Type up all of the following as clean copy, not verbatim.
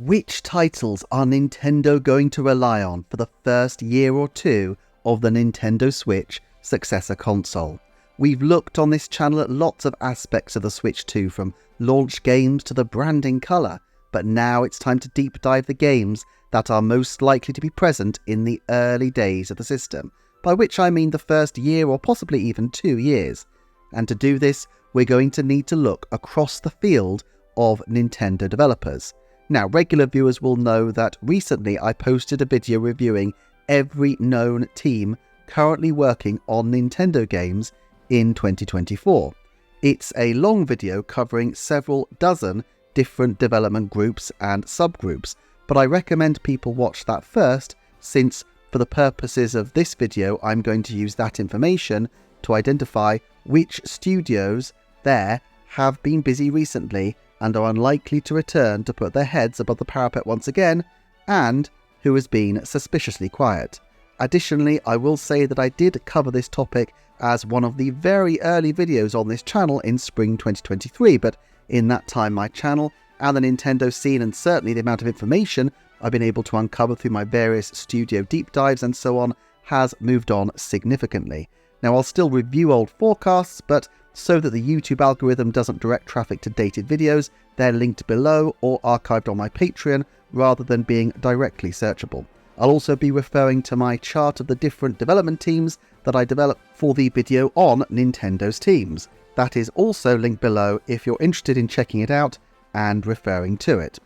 Which titles are Nintendo going to rely on for the first year or two of the Nintendo Switch Successor console? We've looked on this channel at lots of aspects of the Switch 2, from launch games to the branding colour, but now it's time to deep dive the games that are most likely to be present in the early days of the system, by which I mean the first year or possibly even 2 years. And to do this, we're going to need to look across the field of Nintendo developers. Now, regular viewers will know that recently I posted a video reviewing every known team currently working on Nintendo games in 2024. It's a long video covering several dozen different development groups and subgroups, but I recommend people watch that first, since for the purposes of this video I'm going to use that information to identify which studios there have been busy recently and are unlikely to return to put their heads above the parapet once again, and who has been suspiciously quiet. Additionally, I will say that I did cover this topic as one of the very early videos on this channel in spring 2023, but in that time my channel and the Nintendo scene, and certainly the amount of information I've been able to uncover through my various studio deep dives and so on, has moved on significantly. Now, I'll still review old forecasts, but so that the YouTube algorithm doesn't direct traffic to dated videos, they're linked below or archived on my Patreon rather than being directly searchable. I'll also be referring to my chart of the different development teams that I developed for the video on Nintendo's teams. That is also linked below if you're interested in checking it out and referring to it.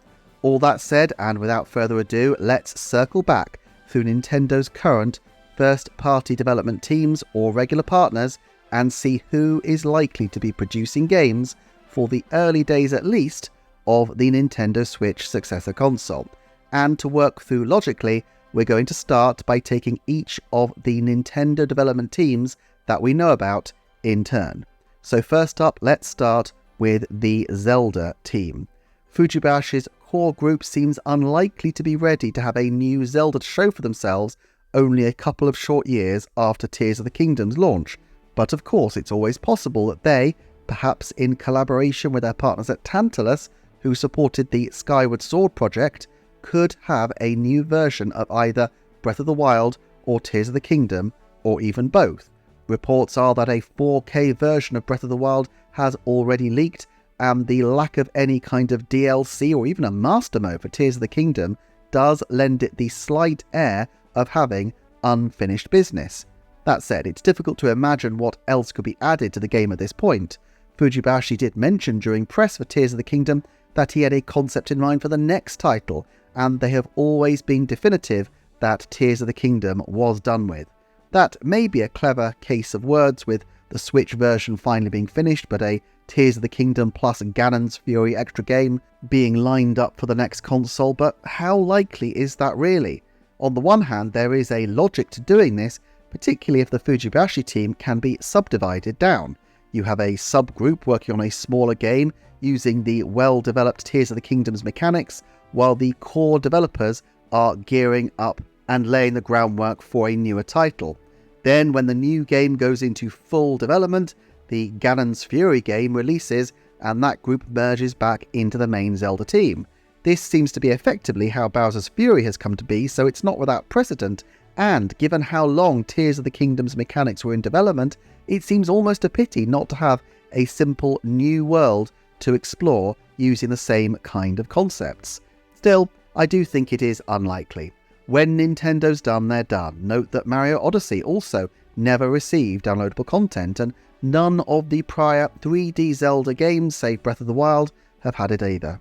All that said, and without further ado, let's circle back through Nintendo's current first-party development teams or regular partners and see who is likely to be producing games for the early days at least of the Nintendo Switch Successor console. And to work through logically, we're going to start by taking each of the Nintendo development teams that we know about in turn. So first up, let's start with the Zelda team. Fujibashi's core group seems unlikely to be ready to have a new Zelda to show for themselves only a couple of short years after Tears of the Kingdom's launch. But of course, it's always possible that they, perhaps in collaboration with their partners at Tantalus, who supported the Skyward Sword project, could have a new version of either Breath of the Wild or Tears of the Kingdom, or even both. Reports are that a 4K version of Breath of the Wild has already leaked, and the lack of any kind of DLC or even a master mode for Tears of the Kingdom does lend it the slight air of having unfinished business. That said, it's difficult to imagine what else could be added to the game at this point. Fujibashi did mention during press for Tears of the Kingdom that he had a concept in mind for the next title, and they have always been definitive that Tears of the Kingdom was done with. That may be a clever case of words with the Switch version finally being finished, but a Tears of the Kingdom plus Ganon's Fury extra game being lined up for the next console, but how likely is that really? On the one hand, there is a logic to doing this, particularly if the Fujibashi team can be subdivided down. You have a subgroup working on a smaller game using the well-developed Tears of the Kingdom's mechanics, while the core developers are gearing up and laying the groundwork for a newer title. Then, when the new game goes into full development, the Ganon's Fury game releases, and that group merges back into the main Zelda team. This seems to be effectively how Bowser's Fury has come to be, so it's not without precedent, and given how long Tears of the Kingdom's mechanics were in development, it seems almost a pity not to have a simple new world to explore using the same kind of concepts. Still, I do think it is unlikely. When Nintendo's done, they're done. Note that Mario Odyssey also never received downloadable content, and none of the prior 3D Zelda games, save Breath of the Wild, have had it either.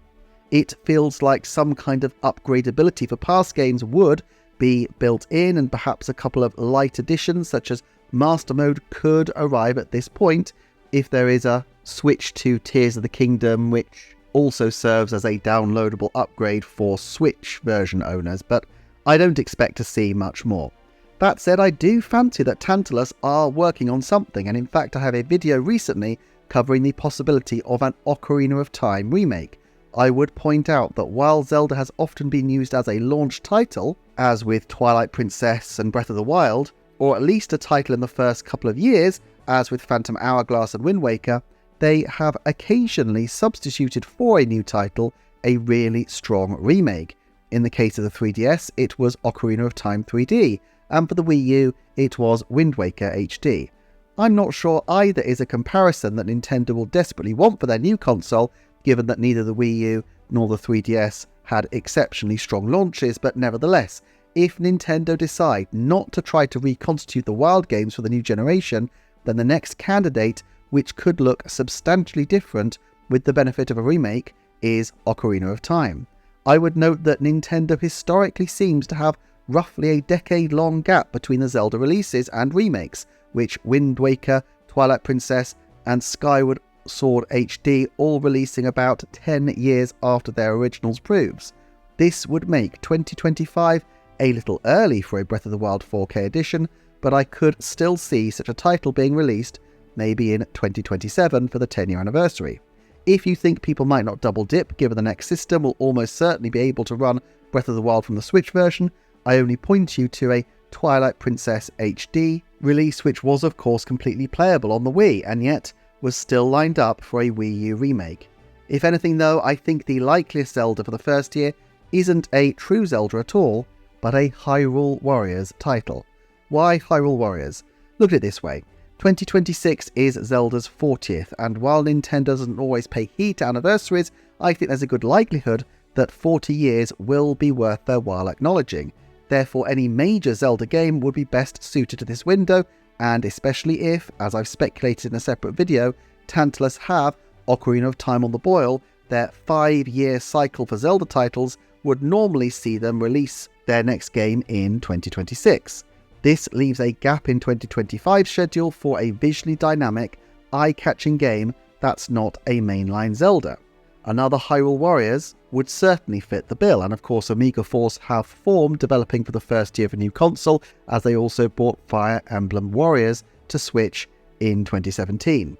It feels like some kind of upgradability for past games would be built in, and perhaps a couple of light additions such as Master Mode could arrive at this point if there is a switch to Tears of the Kingdom, which also serves as a downloadable upgrade for Switch version owners, but I don't expect to see much more. That said, I do fancy that Tantalus are working on something, and in fact I have a video recently covering the possibility of an Ocarina of Time remake. I would point out that while Zelda has often been used as a launch title, as with Twilight Princess and Breath of the Wild, or at least a title in the first couple of years, as with Phantom Hourglass and Wind Waker, they have occasionally substituted for a new title a really strong remake. In the case of the 3DS, it was Ocarina of Time 3D, and for the Wii U, it was Wind Waker HD. I'm not sure either is a comparison that Nintendo will desperately want for their new console, given that neither the Wii U nor the 3DS had exceptionally strong launches, but nevertheless, if Nintendo decide not to try to reconstitute the wild games for the new generation, then the next candidate, which could look substantially different with the benefit of a remake, is Ocarina of Time. I would note that Nintendo historically seems to have roughly a decade-long gap between the Zelda releases and remakes, which Wind Waker, Twilight Princess, and Skyward Sword HD all releasing about 10 years after their originals proves. This would make 2025 a little early for a Breath of the Wild 4K edition, but I could still see such a title being released maybe in 2027 for the 10-year anniversary. If you think people might not double dip, given the next system will almost certainly be able to run Breath of the Wild from the Switch version, I only point you to a Twilight Princess HD release, which was of course completely playable on the Wii, and yet was still lined up for a Wii U remake. If anything though, I think the likeliest Zelda for the first year isn't a true Zelda at all, but a Hyrule Warriors title. Why Hyrule Warriors? Look at it this way. 2026 is Zelda's 40th, and while Nintendo doesn't always pay heed to anniversaries, I think there's a good likelihood that 40 years will be worth their while acknowledging. Therefore, any major Zelda game would be best suited to this window, and especially if, as I've speculated in a separate video, Tantalus have Ocarina of Time on the boil, their 5-year cycle for Zelda titles would normally see them release their next game in 2026. This leaves a gap in 2025's schedule for a visually dynamic, eye-catching game that's not a mainline Zelda. Another Hyrule Warriors would certainly fit the bill, and of course Omega Force have formed developing for the first year of a new console, as they also brought Fire Emblem Warriors to Switch in 2017.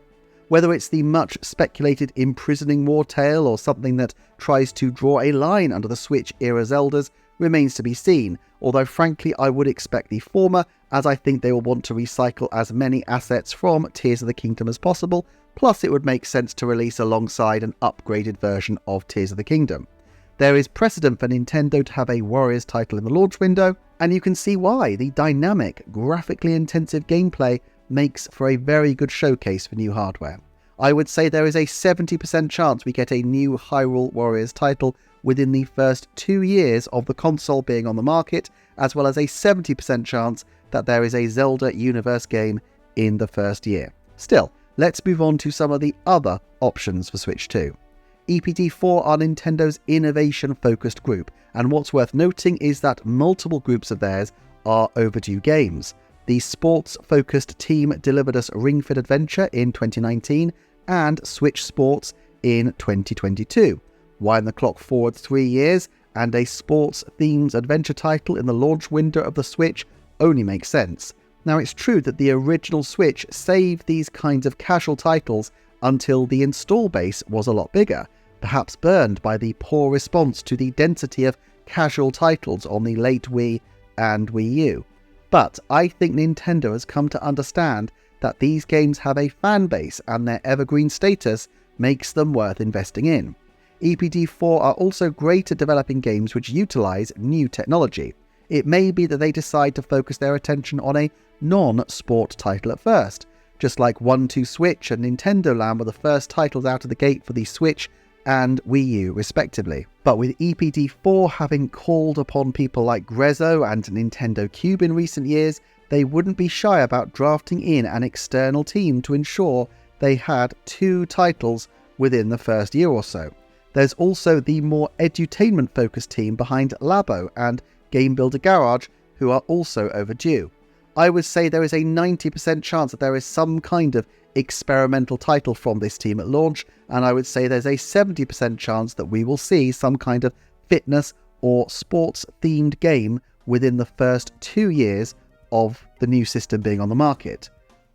Whether it's the much speculated Imprisoning War tale or something that tries to draw a line under the Switch-era Zeldas remains to be seen, although frankly I would expect the former, as I think they will want to recycle as many assets from Tears of the Kingdom as possible, plus it would make sense to release alongside an upgraded version of Tears of the Kingdom. There is precedent for Nintendo to have a Warriors title in the launch window, and you can see why. The dynamic, graphically intensive gameplay makes for a very good showcase for new hardware. I would say there is a 70% chance we get a new Hyrule Warriors title within the first 2 years of the console being on the market, as well as a 70% chance that there is a Zelda universe game in the first year. Still, let's move on to some of the other options for Switch 2. EPD4 are Nintendo's innovation-focused group, and what's worth noting is that multiple groups of theirs are overdue games. The sports-focused team delivered us Ring Fit Adventure in 2019 and Switch Sports in 2022. Wind the clock forward 3 years, and a sports-themed adventure title in the launch window of the Switch only makes sense. Now, it's true that the original Switch saved these kinds of casual titles until the install base was a lot bigger, perhaps burned by the poor response to the density of casual titles on the late Wii and Wii U. But I think Nintendo has come to understand that these games have a fan base, and their evergreen status makes them worth investing in. EPD4 are also great at developing games which utilize new technology. It may be that they decide to focus their attention on a non-sport title at first, just like 1-2 Switch and Nintendo Land were the first titles out of the gate for the Switch and Wii U respectively. But with EPD4 having called upon people like Grezzo and Nintendo Cube in recent years, they wouldn't be shy about drafting in an external team to ensure they had 2 titles within the first year or so. There's also the more edutainment-focused team behind Labo and Game Builder Garage, who are also overdue. I would say there is a 90% chance that there is some kind of experimental title from this team at launch, and I would say there's a 70% chance that we will see some kind of fitness or sports-themed game within the first 2 years of the new system being on the market.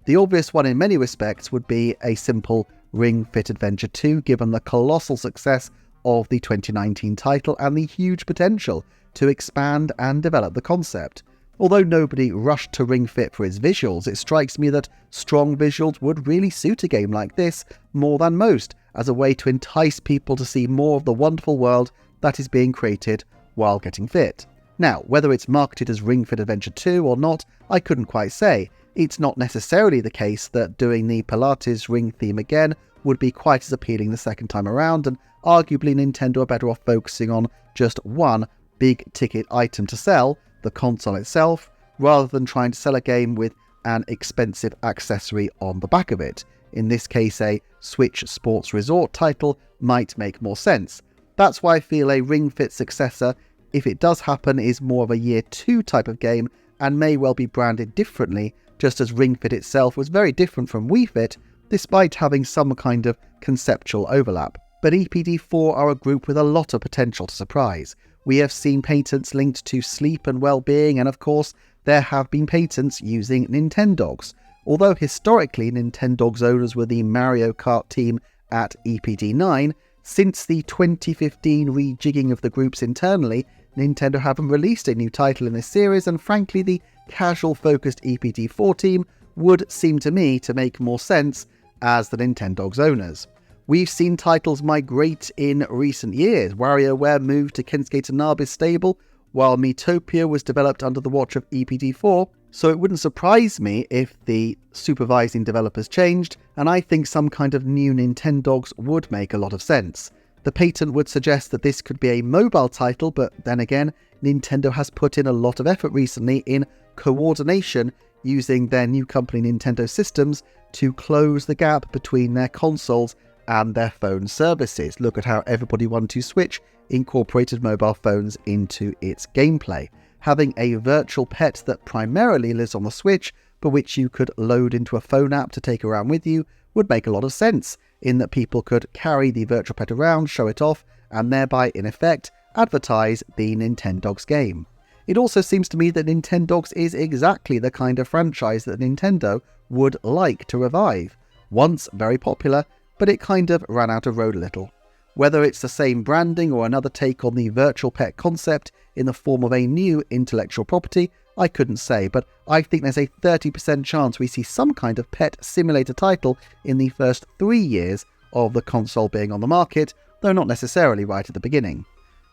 The obvious one in many respects would be a simple Ring Fit Adventure 2, given the colossal success of the 2019 title and the huge potential to expand and develop the concept. Although nobody rushed to Ring Fit for its visuals, it strikes me that strong visuals would really suit a game like this more than most, as a way to entice people to see more of the wonderful world that is being created while getting fit. Now, whether it's marketed as Ring Fit Adventure 2 or not, I couldn't quite say. It's not necessarily the case that doing the Pilates ring theme again would be quite as appealing the second time around, and arguably Nintendo are better off focusing on just one big ticket item to sell, the console itself, rather than trying to sell a game with an expensive accessory on the back of it. In this case, a Switch Sports Resort title might make more sense. That's why I feel a Ring Fit successor, if it does happen, is more of a Year 2 type of game and may well be branded differently, just as Ring Fit itself was very different from Wii Fit, despite having some kind of conceptual overlap. But EPD4 are a group with a lot of potential to surprise. We have seen patents linked to sleep and well-being, and of course, there have been patents using Nintendogs. Although historically Nintendogs owners were the Mario Kart team at EPD9, since the 2015 rejigging of the groups internally, Nintendo haven't released a new title in this series, and frankly the casual-focused EPD4 team would seem to me to make more sense as the Nintendogs owners. We've seen titles migrate in recent years. WarioWare moved to Kensuke Tanabe's stable, while Miitopia was developed under the watch of EPD4, so it wouldn't surprise me if the supervising developers changed, and I think some kind of new Nintendogs would make a lot of sense. The patent would suggest that this could be a mobile title, but then again, Nintendo has put in a lot of effort recently in coordination using their new company Nintendo Systems to close the gap between their consoles and their phone services. Look at how Everybody 1-2 Switch incorporated mobile phones into its gameplay. Having a virtual pet that primarily lives on the Switch, but which you could load into a phone app to take around with you, would make a lot of sense, in that people could carry the virtual pet around, show it off, and thereby, in effect, advertise the Nintendogs game. It also seems to me that Nintendogs is exactly the kind of franchise that Nintendo would like to revive. Once very popular, but it kind of ran out of road a little. Whether it's the same branding or another take on the virtual pet concept in the form of a new intellectual property, I couldn't say, but I think there's a 30% chance we see some kind of pet simulator title in the first 3 years of the console being on the market, though not necessarily right at the beginning.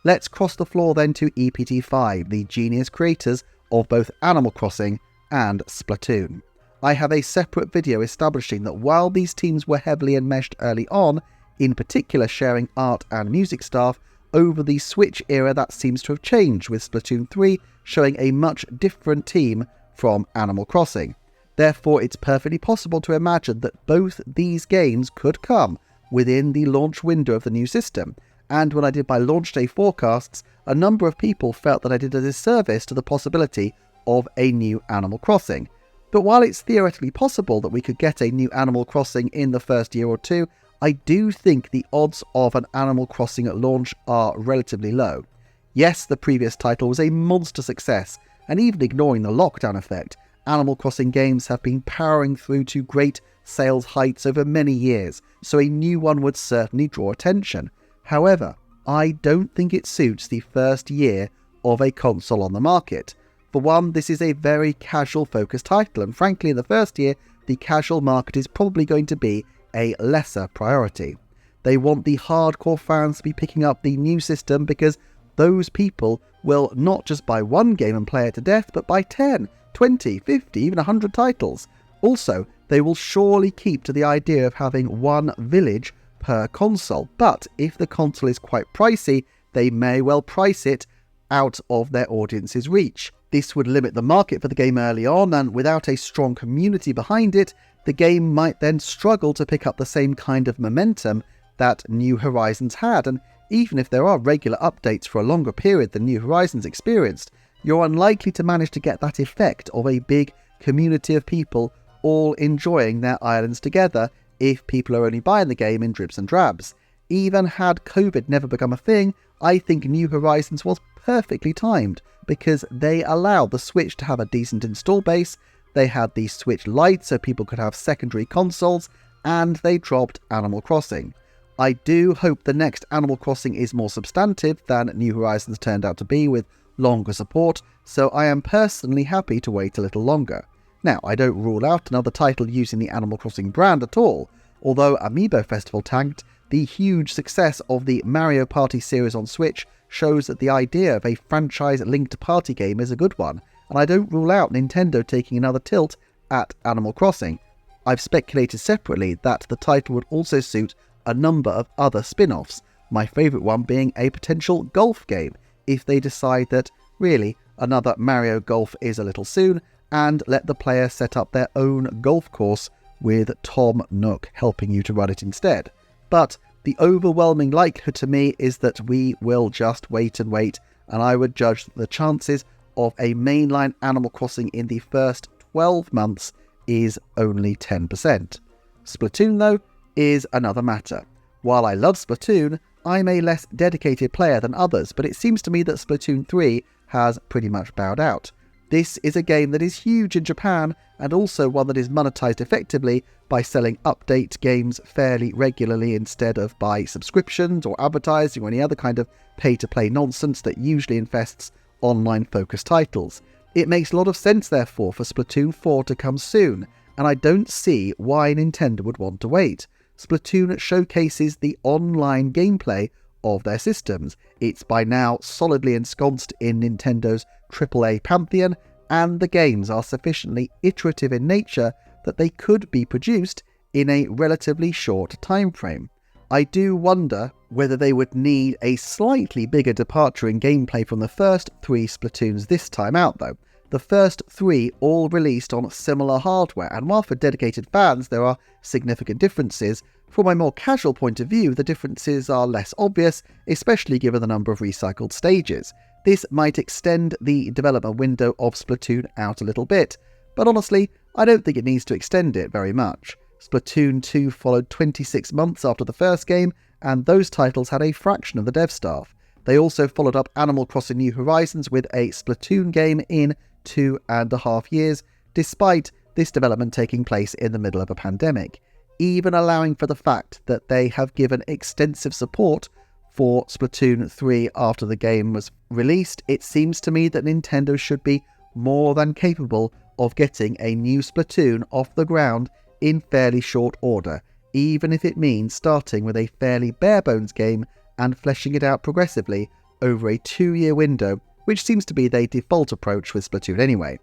Let's cross the floor then to EPD5, the genius creators of both Animal Crossing and Splatoon. I have a separate video establishing that while these teams were heavily enmeshed early on, in particular sharing art and music staff, over the Switch era that seems to have changed, with Splatoon 3 showing a much different team from Animal Crossing. Therefore, it's perfectly possible to imagine that both these games could come within the launch window of the new system, and when I did my launch day forecasts, a number of people felt that I did a disservice to the possibility of a new Animal Crossing. But while it's theoretically possible that we could get a new Animal Crossing in the first year or two, I do think the odds of an Animal Crossing at launch are relatively low. Yes, the previous title was a monster success, and even ignoring the lockdown effect, Animal Crossing games have been powering through to great sales heights over many years, so a new one would certainly draw attention. However, I don't think it suits the first year of a console on the market. For one, this is a very casual-focused title, and frankly in the first year, the casual market is probably going to be a lesser priority. They want the hardcore fans to be picking up the new system because those people will not just buy one game and play it to death, but buy 10, 20, 50, even 100 titles. Also, they will surely keep to the idea of having one village per console, but if the console is quite pricey, they may well price it out of their audience's reach. This would limit the market for the game early on, and without a strong community behind it, the game might then struggle to pick up the same kind of momentum that New Horizons had, and even if there are regular updates for a longer period than New Horizons experienced, you're unlikely to manage to get that effect of a big community of people all enjoying their islands together if people are only buying the game in dribs and drabs. Even had COVID never become a thing, I think New Horizons was perfectly timed because they allowed the Switch to have a decent install base, they had the Switch Lite so people could have secondary consoles, and they dropped Animal Crossing. I do hope the next Animal Crossing is more substantive than New Horizons turned out to be, with longer support, so I am personally happy to wait a little longer. Now, I don't rule out another title using the Animal Crossing brand at all. Although Amiibo Festival tanked, The huge success of the Mario Party series on Switch shows that the idea of a franchise-linked party game is a good one, and I don't rule out Nintendo taking another tilt at Animal Crossing. I've speculated separately that the title would also suit a number of other spin-offs, my favourite one being a potential golf game, if they decide that, really, another Mario Golf is a little soon, and let the player set up their own golf course with Tom Nook helping you to run it instead. But the overwhelming likelihood to me is that we will just wait and wait, and I would judge that the chances of a mainline Animal Crossing in the first 12 months is only 10%. Splatoon, though, is another matter. While I love Splatoon, I'm a less dedicated player than others, but it seems to me that Splatoon 3 has pretty much bowed out. This is a game that is huge in Japan, and also one that is monetized effectively by selling update games fairly regularly instead of by subscriptions or advertising or any other kind of pay-to-play nonsense that usually infests online-focused titles. It makes a lot of sense, therefore, for Splatoon 4 to come soon, and I don't see why Nintendo would want to wait. Splatoon showcases the online gameplay of their systems. It's by now solidly ensconced in Nintendo's AAA pantheon, and the games are sufficiently iterative in nature that they could be produced in a relatively short time frame. I do wonder whether they would need a slightly bigger departure in gameplay from the first 3 Splatoons this time out, though. The first 3 all released on similar hardware, and while for dedicated fans there are significant differences, from a more casual point of view the differences are less obvious, especially given the number of recycled stages. This might extend the development window of Splatoon out a little bit, but honestly, I don't think it needs to extend it very much. Splatoon 2 followed 26 months after the first game, and those titles had a fraction of the dev staff. They also followed up Animal Crossing New Horizons with a Splatoon game in 2.5 years, despite this development taking place in the middle of a pandemic. Even allowing for the fact that they have given extensive support for Splatoon 3 after the game was released, it seems to me that Nintendo should be more than capable of getting a new Splatoon off the ground in fairly short order, even if it means starting with a fairly bare-bones game and fleshing it out progressively over a 2-year window, which seems to be their default approach with Splatoon anyway.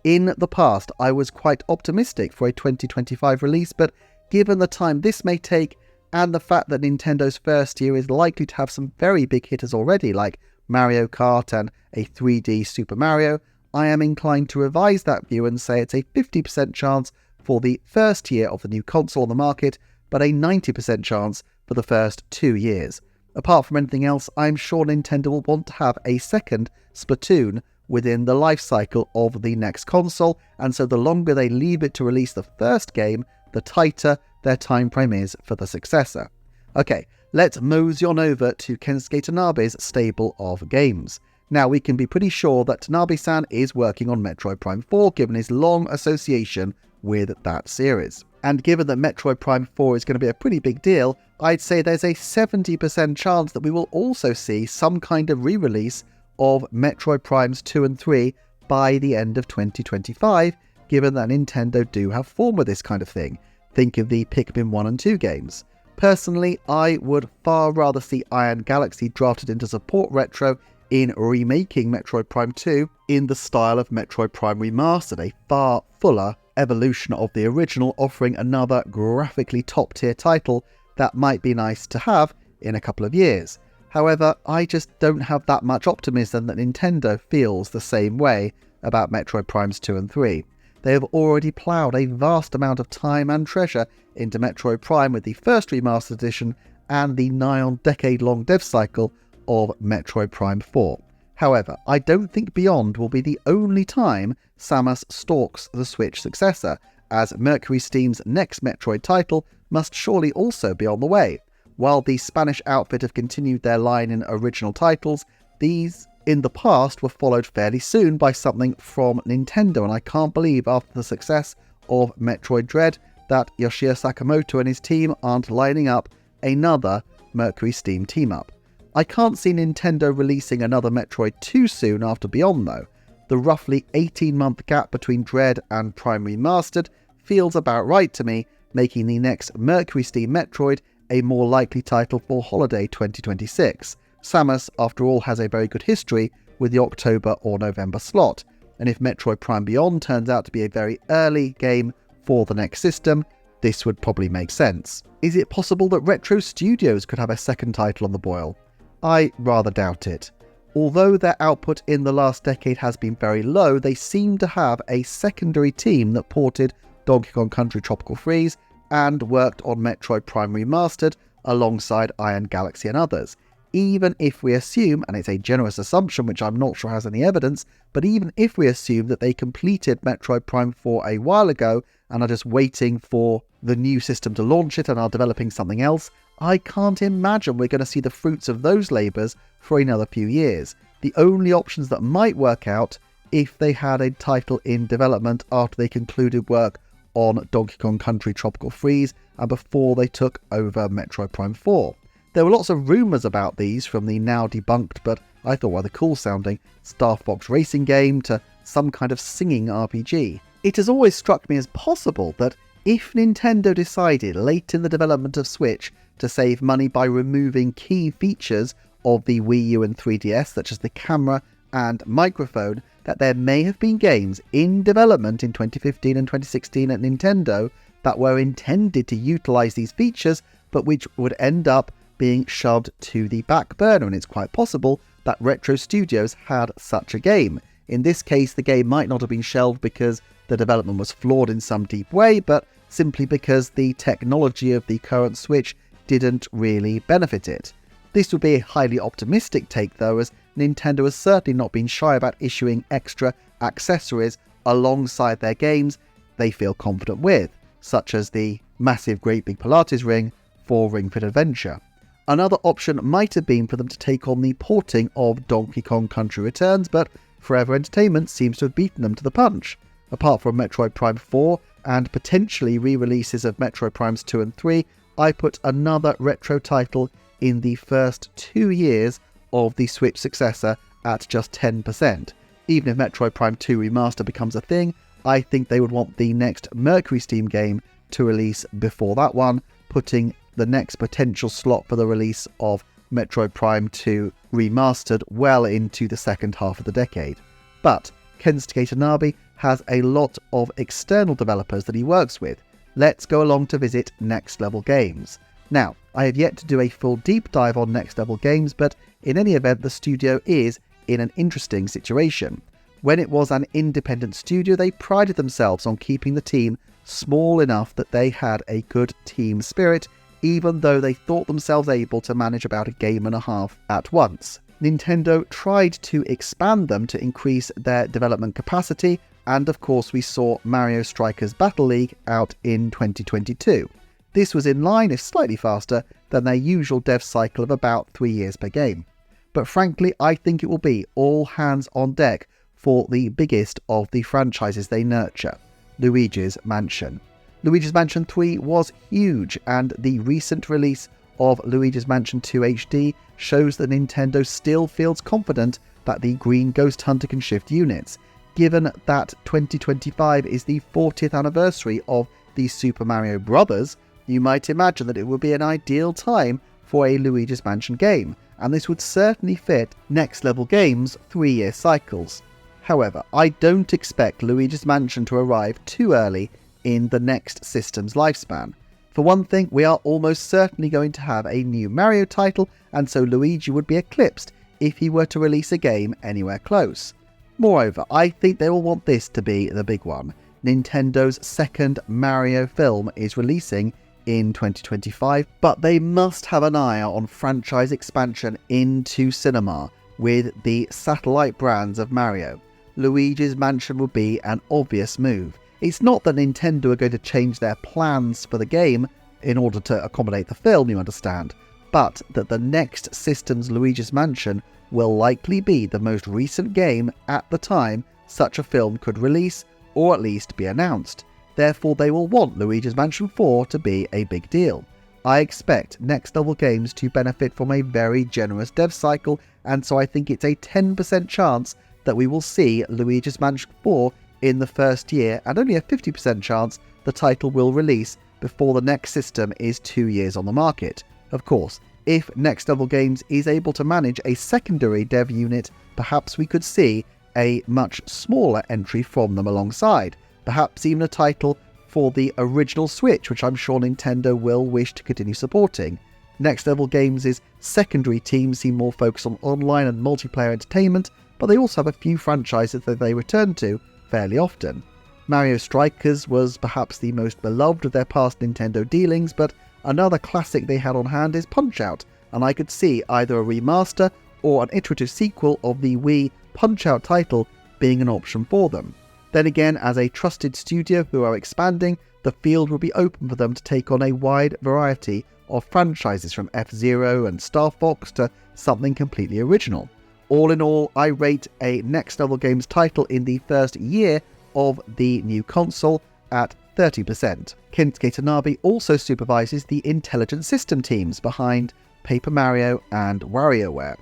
In the past, I was quite optimistic for a 2025 release, but given the time this may take, and the fact that Nintendo's first year is likely to have some very big hitters already, like Mario Kart and a 3D Super Mario, I am inclined to revise that view and say it's a 50% chance for the first year of the new console on the market, but a 90% chance for the first 2 years. Apart from anything else, I'm sure Nintendo will want to have a second Splatoon within the life cycle of the next console, and so the longer they leave it to release the first game, the tighter their time frame is for the successor. Okay, let's mosey on over to Kensuke Tanabe's stable of games. Now, we can be pretty sure that Tanabe-san is working on Metroid Prime 4, given his long association with that series. And given that Metroid Prime 4 is going to be a pretty big deal, I'd say there's a 70% chance that we will also see some kind of re-release of Metroid Primes 2 and 3 by the end of 2025, given that Nintendo do have form with this kind of thing. Think of the Pikmin 1 and 2 games. Personally, I would far rather see Iron Galaxy drafted into support Retro in remaking Metroid Prime 2 in the style of Metroid Prime Remastered, a far fuller evolution of the original, offering another graphically top-tier title that might be nice to have in a couple of years. However, I just don't have that much optimism that Nintendo feels the same way about Metroid Primes 2 and 3. They have already ploughed a vast amount of time and treasure into Metroid Prime with the first remastered edition and the nigh-on-decade-long dev cycle of Metroid Prime 4. However, I don't think Beyond will be the only time Samus stalks the Switch successor, as Mercury Steam's next Metroid title must surely also be on the way. While the Spanish outfit have continued their line in original titles, these in the past were followed fairly soon by something from Nintendo, and I can't believe after the success of Metroid Dread that Yoshio Sakamoto and his team aren't lining up another Mercury Steam team-up. I can't see Nintendo releasing another Metroid too soon after Beyond though. The roughly 18-month gap between Dread and Prime Remastered feels about right to me, making the next Mercury Steam Metroid a more likely title for holiday 2026. Samus, after all, has a very good history with the October or November slot, and if Metroid Prime Beyond turns out to be a very early game for the next system, this would probably make sense. Is it possible that Retro Studios could have a second title on the boil? I rather doubt it. Although their output in the last decade has been very low, they seem to have a secondary team that ported Donkey Kong Country Tropical Freeze and worked on Metroid Prime Remastered alongside Iron Galaxy and others. Even if we assume, and it's a generous assumption which I'm not sure has any evidence, but even if we assume that they completed Metroid Prime 4 a while ago and are just waiting for the new system to launch it and are developing something else, I can't imagine we're going to see the fruits of those labours for another few years. The only options that might work out if they had a title in development after they concluded work on Donkey Kong Country Tropical Freeze and before they took over Metroid Prime 4. There were lots of rumours about these, from the now debunked but I thought rather cool sounding Star Fox racing game to some kind of singing RPG. It has always struck me as possible that if Nintendo decided late in the development of Switch to save money by removing key features of the Wii U and 3DS, such as the camera and microphone, that there may have been games in development in 2015 and 2016 at Nintendo that were intended to utilise these features, but which would end up being shoved to the back burner, and it's quite possible that Retro Studios had such a game. In this case, the game might not have been shelved because the development was flawed in some deep way, but simply because the technology of the current Switch didn't really benefit it. This would be a highly optimistic take though, as Nintendo has certainly not been shy about issuing extra accessories alongside their games they feel confident with, such as the massive Great Big Pilates ring for Ring Fit Adventure. Another option might have been for them to take on the porting of Donkey Kong Country Returns, but Forever Entertainment seems to have beaten them to the punch. Apart from Metroid Prime 4 and potentially re-releases of Metroid Primes 2 and 3, I put another retro title in the first 2 years of the Switch successor at just 10%. Even if Metroid Prime 2 Remaster becomes a thing, I think they would want the next Mercury Steam game to release before that one, putting the next potential slot for the release of Metroid Prime 2 Remastered well into the second half of the decade. But Kensuke Tanabe has a lot of external developers that he works with. Let's go along to visit Next Level Games. Now, I have yet to do a full deep dive on Next Level Games, but in any event, the studio is in an interesting situation. When it was an independent studio, they prided themselves on keeping the team small enough that they had a good team spirit, even though they thought themselves able to manage about a game and a half at once. Nintendo tried to expand them to increase their development capacity, and of course we saw Mario Strikers Battle League out in 2022. This was in line, if slightly faster, than their usual dev cycle of about 3 years per game. But frankly, I think it will be all hands on deck for the biggest of the franchises they nurture, Luigi's Mansion. Luigi's Mansion 3 was huge, and the recent release of Luigi's Mansion 2 HD shows that Nintendo still feels confident that the Green Ghost Hunter can shift units. Given that 2025 is the 40th anniversary of the Super Mario Bros., you might imagine that it would be an ideal time for a Luigi's Mansion game, and this would certainly fit Next Level Games' 3-year cycles. However, I don't expect Luigi's Mansion to arrive too early in the next system's lifespan. For one thing, we are almost certainly going to have a new Mario title, and so Luigi would be eclipsed if he were to release a game anywhere close. Moreover, I think they will want this to be the big one. Nintendo's second Mario film is releasing in 2025, but they must have an eye on franchise expansion into cinema with the satellite brands of Mario. Luigi's Mansion would be an obvious move. It's not that Nintendo are going to change their plans for the game in order to accommodate the film, you understand, but that the next system's Luigi's Mansion will likely be the most recent game at the time such a film could release, or at least be announced. Therefore, they will want Luigi's Mansion 4 to be a big deal. I expect Next Level Games to benefit from a very generous dev cycle, and so I think it's a 10% chance that we will see Luigi's Mansion 4 in the first year, and only a 50% chance the title will release before the next system is 2 years on the market. Of course, if Next Level Games is able to manage a secondary dev unit, perhaps we could see a much smaller entry from them alongside, perhaps even a title for the original Switch, which I'm sure Nintendo will wish to continue supporting. Next Level Games' secondary teams seem more focused on online and multiplayer entertainment, but they also have a few franchises that they return to fairly often. Mario Strikers was perhaps the most beloved of their past Nintendo dealings, but another classic they had on hand is Punch-Out!, and I could see either a remaster or an iterative sequel of the Wii Punch-Out! Title being an option for them. Then again, as a trusted studio who are expanding, the field will be open for them to take on a wide variety of franchises from F-Zero and Star Fox to something completely original. All in all, I rate a Next Level Games title in the first year of the new console at 30%. Kensuke Tanabe also supervises the intelligent system teams behind Paper Mario and WarioWare.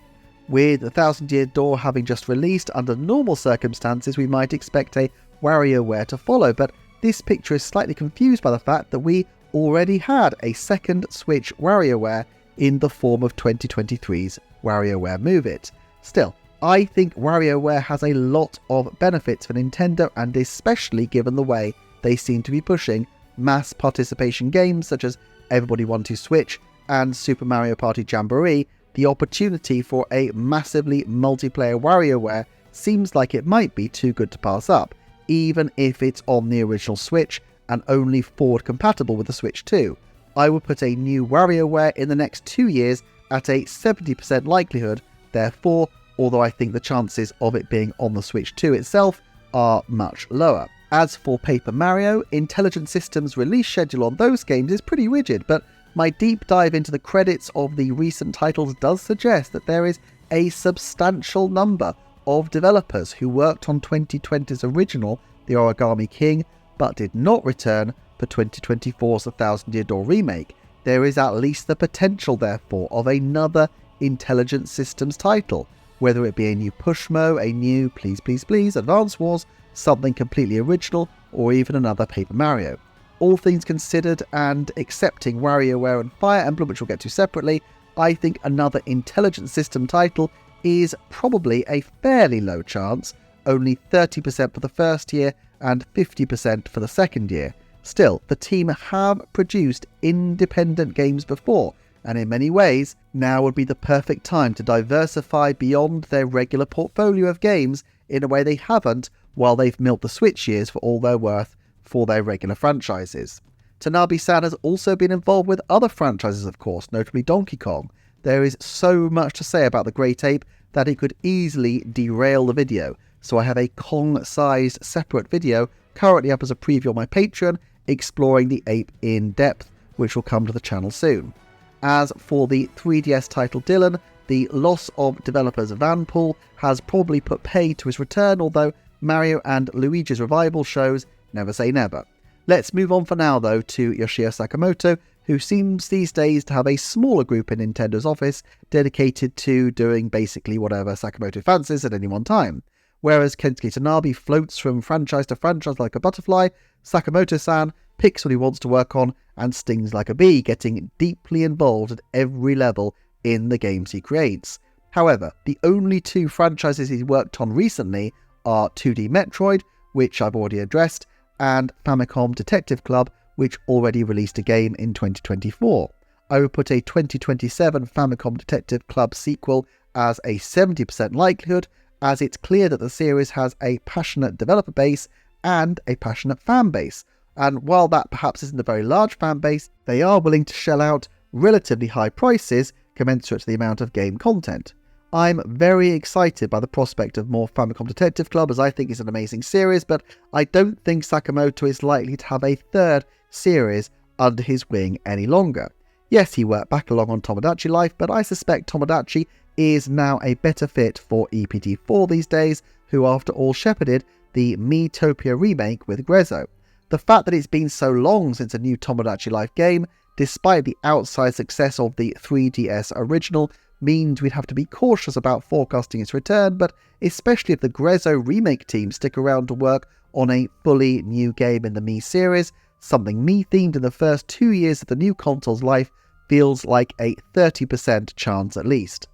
With The Thousand Year Door having just released, under normal circumstances we might expect a WarioWare to follow, but this picture is slightly confused by the fact that we already had a second Switch WarioWare in the form of 2023's WarioWare Move It. Still, I think WarioWare has a lot of benefits for Nintendo, and especially given the way they seem to be pushing mass participation games such as Everybody Want to Switch and Super Mario Party Jamboree, the opportunity for a massively multiplayer WarioWare seems like it might be too good to pass up, even if it's on the original Switch and only forward compatible with the Switch 2. I would put a new WarioWare in the next 2 years at a 70% likelihood, therefore, although I think the chances of it being on the Switch 2 itself are much lower. As for Paper Mario, Intelligent Systems' release schedule on those games is pretty rigid, but my deep dive into the credits of the recent titles does suggest that there is a substantial number of developers who worked on 2020's original, The Origami King, but did not return for 2024's The Thousand Year Door remake. There is at least the potential, therefore, of another Intelligent Systems title, whether it be a new Pushmo, a new Please Please Please Advance Wars, something completely original, or even another Paper Mario. All things considered, and accepting WarioWare and Fire Emblem, which we'll get to separately, I think another Intelligent System title is probably a fairly low chance, only 30% for the first year and 50% for the second year. Still, the team have produced independent games before, and in many ways, now would be the perfect time to diversify beyond their regular portfolio of games in a way they haven't while they've milked the Switch years for all they're worth for their regular franchises. Tanabe-san has also been involved with other franchises, of course, notably Donkey Kong. There is so much to say about the Great Ape that it could easily derail the video, so I have a Kong-sized separate video currently up as a preview on my Patreon, exploring the ape in depth, which will come to the channel soon. As for the 3DS title Dylan, the loss of developers Vanpool has probably put pay to his return, although Mario and Luigi's revival shows never say never. Let's move on for now, though, to Yoshio Sakamoto, who seems these days to have a smaller group in Nintendo's office dedicated to doing basically whatever Sakamoto fancies at any one time. Whereas Kensuke Tanabe floats from franchise to franchise like a butterfly, Sakamoto-san picks what he wants to work on and stings like a bee, getting deeply involved at every level in the games he creates. However, the only two franchises he's worked on recently are 2D Metroid, which I've already addressed, and Famicom Detective Club, which already released a game in 2024. I would put a 2027 Famicom Detective Club sequel as a 70% likelihood, as it's clear that the series has a passionate developer base and a passionate fan base, and while that perhaps isn't a very large fan base, they are willing to shell out relatively high prices commensurate to the amount of game content. I'm very excited by the prospect of more Famicom Detective Club, as I think it's an amazing series, but I don't think Sakamoto is likely to have a third series under his wing any longer. Yes, he worked back along on Tomodachi Life, but I suspect Tomodachi is now a better fit for EPD4 these days, who after all shepherded the Miitopia remake with Grezzo. The fact that it's been so long since a new Tomodachi Life game, despite the outside success of the 3DS original, means we'd have to be cautious about forecasting its return, but especially if the Grezzo remake team stick around to work on a fully new game in the Mii series, something me-themed in the first 2 years of the new console's life feels like a 30% chance at least.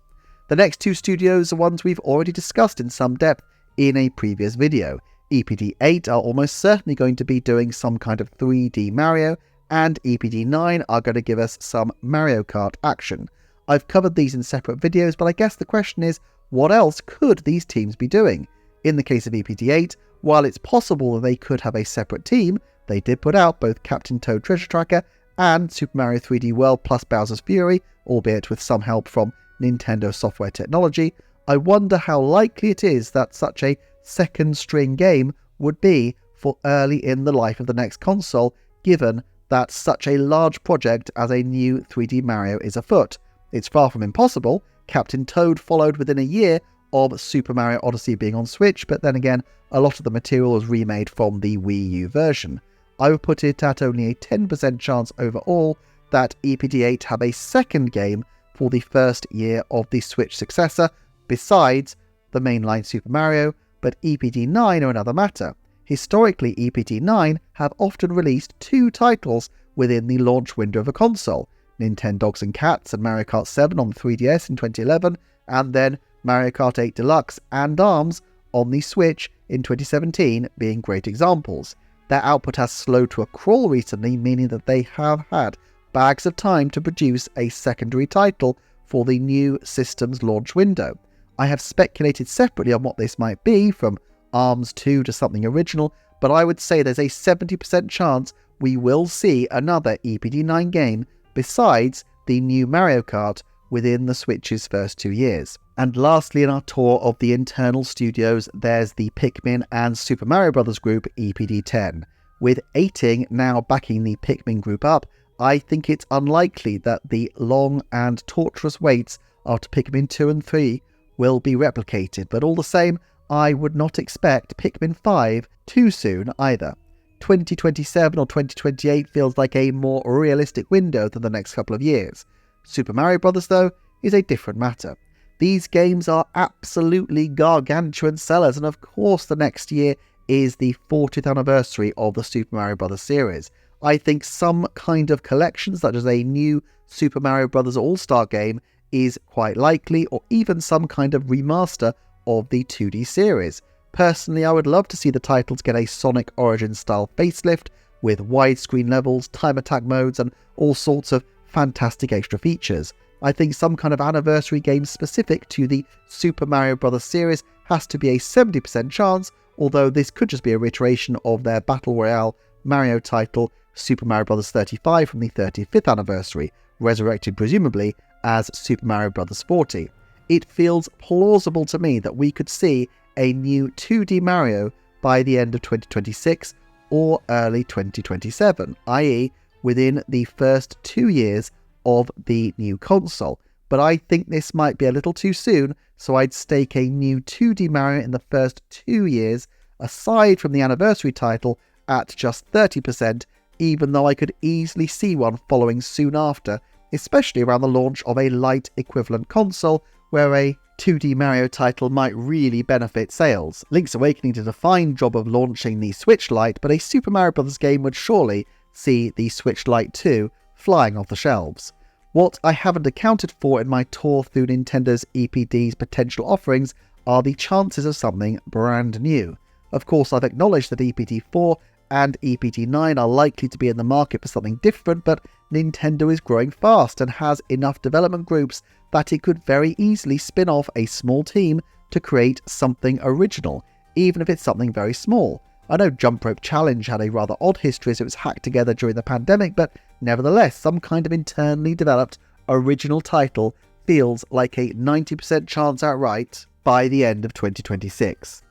The next two studios are ones we've already discussed in some depth in a previous video. EPD8 are almost certainly going to be doing some kind of 3D Mario, and EPD9 are going to give us some Mario Kart action. I've covered these in separate videos, but I guess the question is, what else could these teams be doing? In the case of EPD8, while it's possible that they could have a separate team, they did put out both Captain Toad Treasure Tracker and Super Mario 3D World plus Bowser's Fury, albeit with some help from Nintendo software technology. I wonder how likely it is that such a second string game would be for early in the life of the next console, given that such a large project as a new 3D Mario is afoot. It's far from impossible. Captain Toad followed within a year of Super Mario Odyssey being on Switch, but then again, a lot of the material was remade from the Wii U version. I would put it at only a 10% chance overall that EPD8 have a second game for the first year of the Switch successor, besides the mainline Super Mario, but EPD9 are another matter. Historically, EPD9 have often released two titles within the launch window of a console, Nintendogs and Cats and Mario Kart 7 on the 3DS in 2011, and then Mario Kart 8 Deluxe and ARMS on the Switch in 2017 being great examples. Their output has slowed to a crawl recently, meaning that they have had bags of time to produce a secondary title for the new system's launch window. I have speculated separately on what this might be, from ARMS 2 to something original, but I would say there's a 70% chance we will see another EPD9 game besides the new Mario Kart within the Switch's first 2 years. And lastly, in our tour of the internal studios, there's the Pikmin and Super Mario Bros. Group EPD10. With Eighting now backing the Pikmin group up, I think it's unlikely that the long and torturous waits after Pikmin 2 and 3 will be replicated, but all the same, I would not expect Pikmin 5 too soon either. 2027 or 2028 feels like a more realistic window than the next couple of years. Super Mario Bros. Though is a different matter. These games are absolutely gargantuan sellers, and of course the next year is the 40th anniversary of the Super Mario Bros. Series. I think some kind of collection, such as a new Super Mario Bros. All-Star game, is quite likely, or even some kind of remaster of the 2D series. Personally, I would love to see the titles get a Sonic Origins style facelift, with widescreen levels, time attack modes, and all sorts of fantastic extra features. I think some kind of anniversary game specific to the Super Mario Bros. Series has to be a 70% chance, although this could just be a reiteration of their Battle Royale Mario title, Super Mario Bros. 35 from the 35th anniversary, resurrected presumably as Super Mario Bros. 40. It feels plausible to me that we could see a new 2D Mario by the end of 2026 or early 2027, i.e. within the first 2 years of the new console. But I think this might be a little too soon, so I'd stake a new 2D Mario in the first 2 years, aside from the anniversary title, at just 30%, even though I could easily see one following soon after, especially around the launch of a light equivalent console, where a 2D Mario title might really benefit sales. Link's Awakening did a fine job of launching the Switch Lite, but a Super Mario Bros. Game would surely see the Switch Lite 2 flying off the shelves. What I haven't accounted for in my tour through Nintendo's EPD's potential offerings are the chances of something brand new. Of course, I've acknowledged that EPD4 and EPD9 are likely to be in the market for something different, but Nintendo is growing fast and has enough development groups that it could very easily spin off a small team to create something original, even if it's something very small. I know Jump Rope Challenge had a rather odd history as it was hacked together during the pandemic, but nevertheless, some kind of internally developed original title feels like a 90% chance outright by the end of 2026.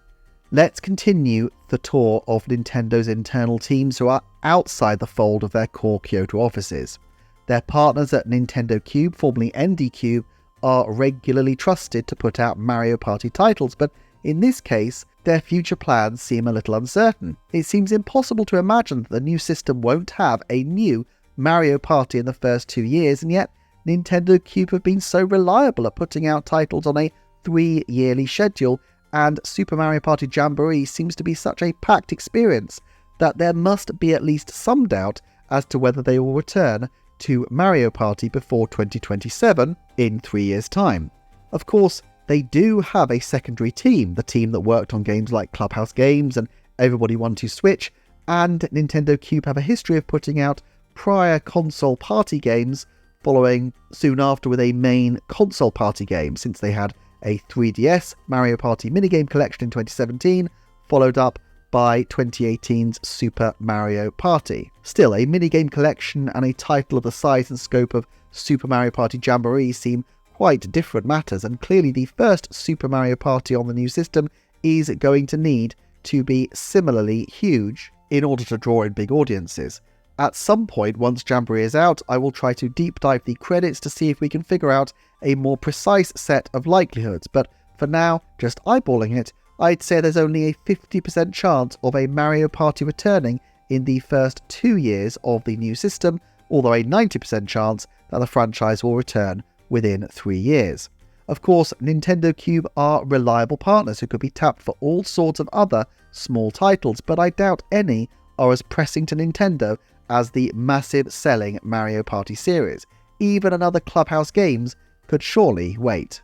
Let's continue the tour of Nintendo's internal teams who are outside the fold of their core Kyoto offices. Their partners at Nintendo Cube, formerly ND Cube, are regularly trusted to put out Mario Party titles, but in this case, their future plans seem a little uncertain. It seems impossible to imagine that the new system won't have a new Mario Party in the first 2 years, and yet Nintendo Cube have been so reliable at putting out titles on a 3-yearly schedule, and Super Mario Party Jamboree seems to be such a packed experience that there must be at least some doubt as to whether they will return to Mario Party before 2027 in 3 years' time. Of course, they do have a secondary team, the team that worked on games like Clubhouse Games and Everybody 1-2 Switch, and Nintendo Cube have a history of putting out prior console party games, following soon after with a main console party game, since they had a 3DS Mario Party minigame collection in 2017, followed up by 2018's Super Mario Party. Still, a minigame collection and a title of the size and scope of Super Mario Party Jamboree seem quite different matters, and clearly the first Super Mario Party on the new system is going to need to be similarly huge in order to draw in big audiences. At some point, once Jamboree is out, I will try to deep dive the credits to see if we can figure out a more precise set of likelihoods, but for now, just eyeballing it, I'd say there's only a 50% chance of a Mario Party returning in the first 2 years of the new system, although a 90% chance that the franchise will return within 3 years. Of course, Nintendo Cube are reliable partners who could be tapped for all sorts of other small titles, but I doubt any are as pressing to Nintendo as the massive selling Mario Party series. Even another Clubhouse Games could surely wait.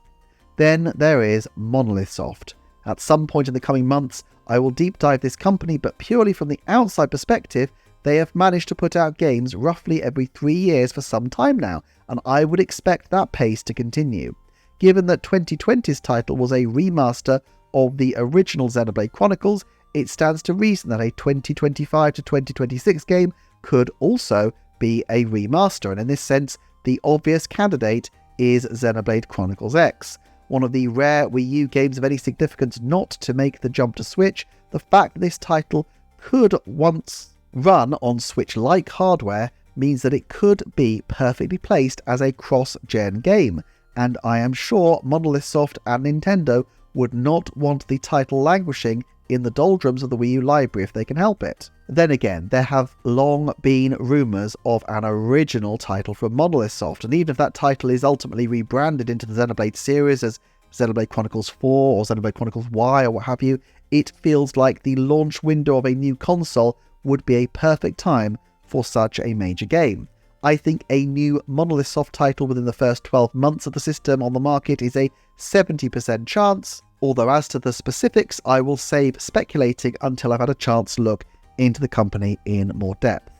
Then there is Monolith Soft. At some point in the coming months, I will deep dive this company, but purely from the outside perspective, they have managed to put out games roughly every 3 years for some time now, and I would expect that pace to continue. Given that 2020's title was a remaster of the original Xenoblade Chronicles, it stands to reason that a 2025 to 2026 game could also be a remaster, and in this sense, the obvious candidate is Xenoblade Chronicles X. One of the rare Wii U games of any significance not to make the jump to Switch, the fact that this title could once run on Switch-like hardware means that it could be perfectly placed as a cross-gen game, and I am sure Monolith Soft and Nintendo would not want the title languishing in the doldrums of the Wii U library if they can help it. Then again, there have long been rumours of an original title from Monolith Soft, and even if that title is ultimately rebranded into the Xenoblade series as Xenoblade Chronicles 4 or Xenoblade Chronicles Y or what have you, it feels like the launch window of a new console would be a perfect time for such a major game. I think a new Monolith Soft title within the first 12 months of the system on the market is a 70% chance, although as to the specifics, I will save speculating until I've had a chance to look into the company in more depth.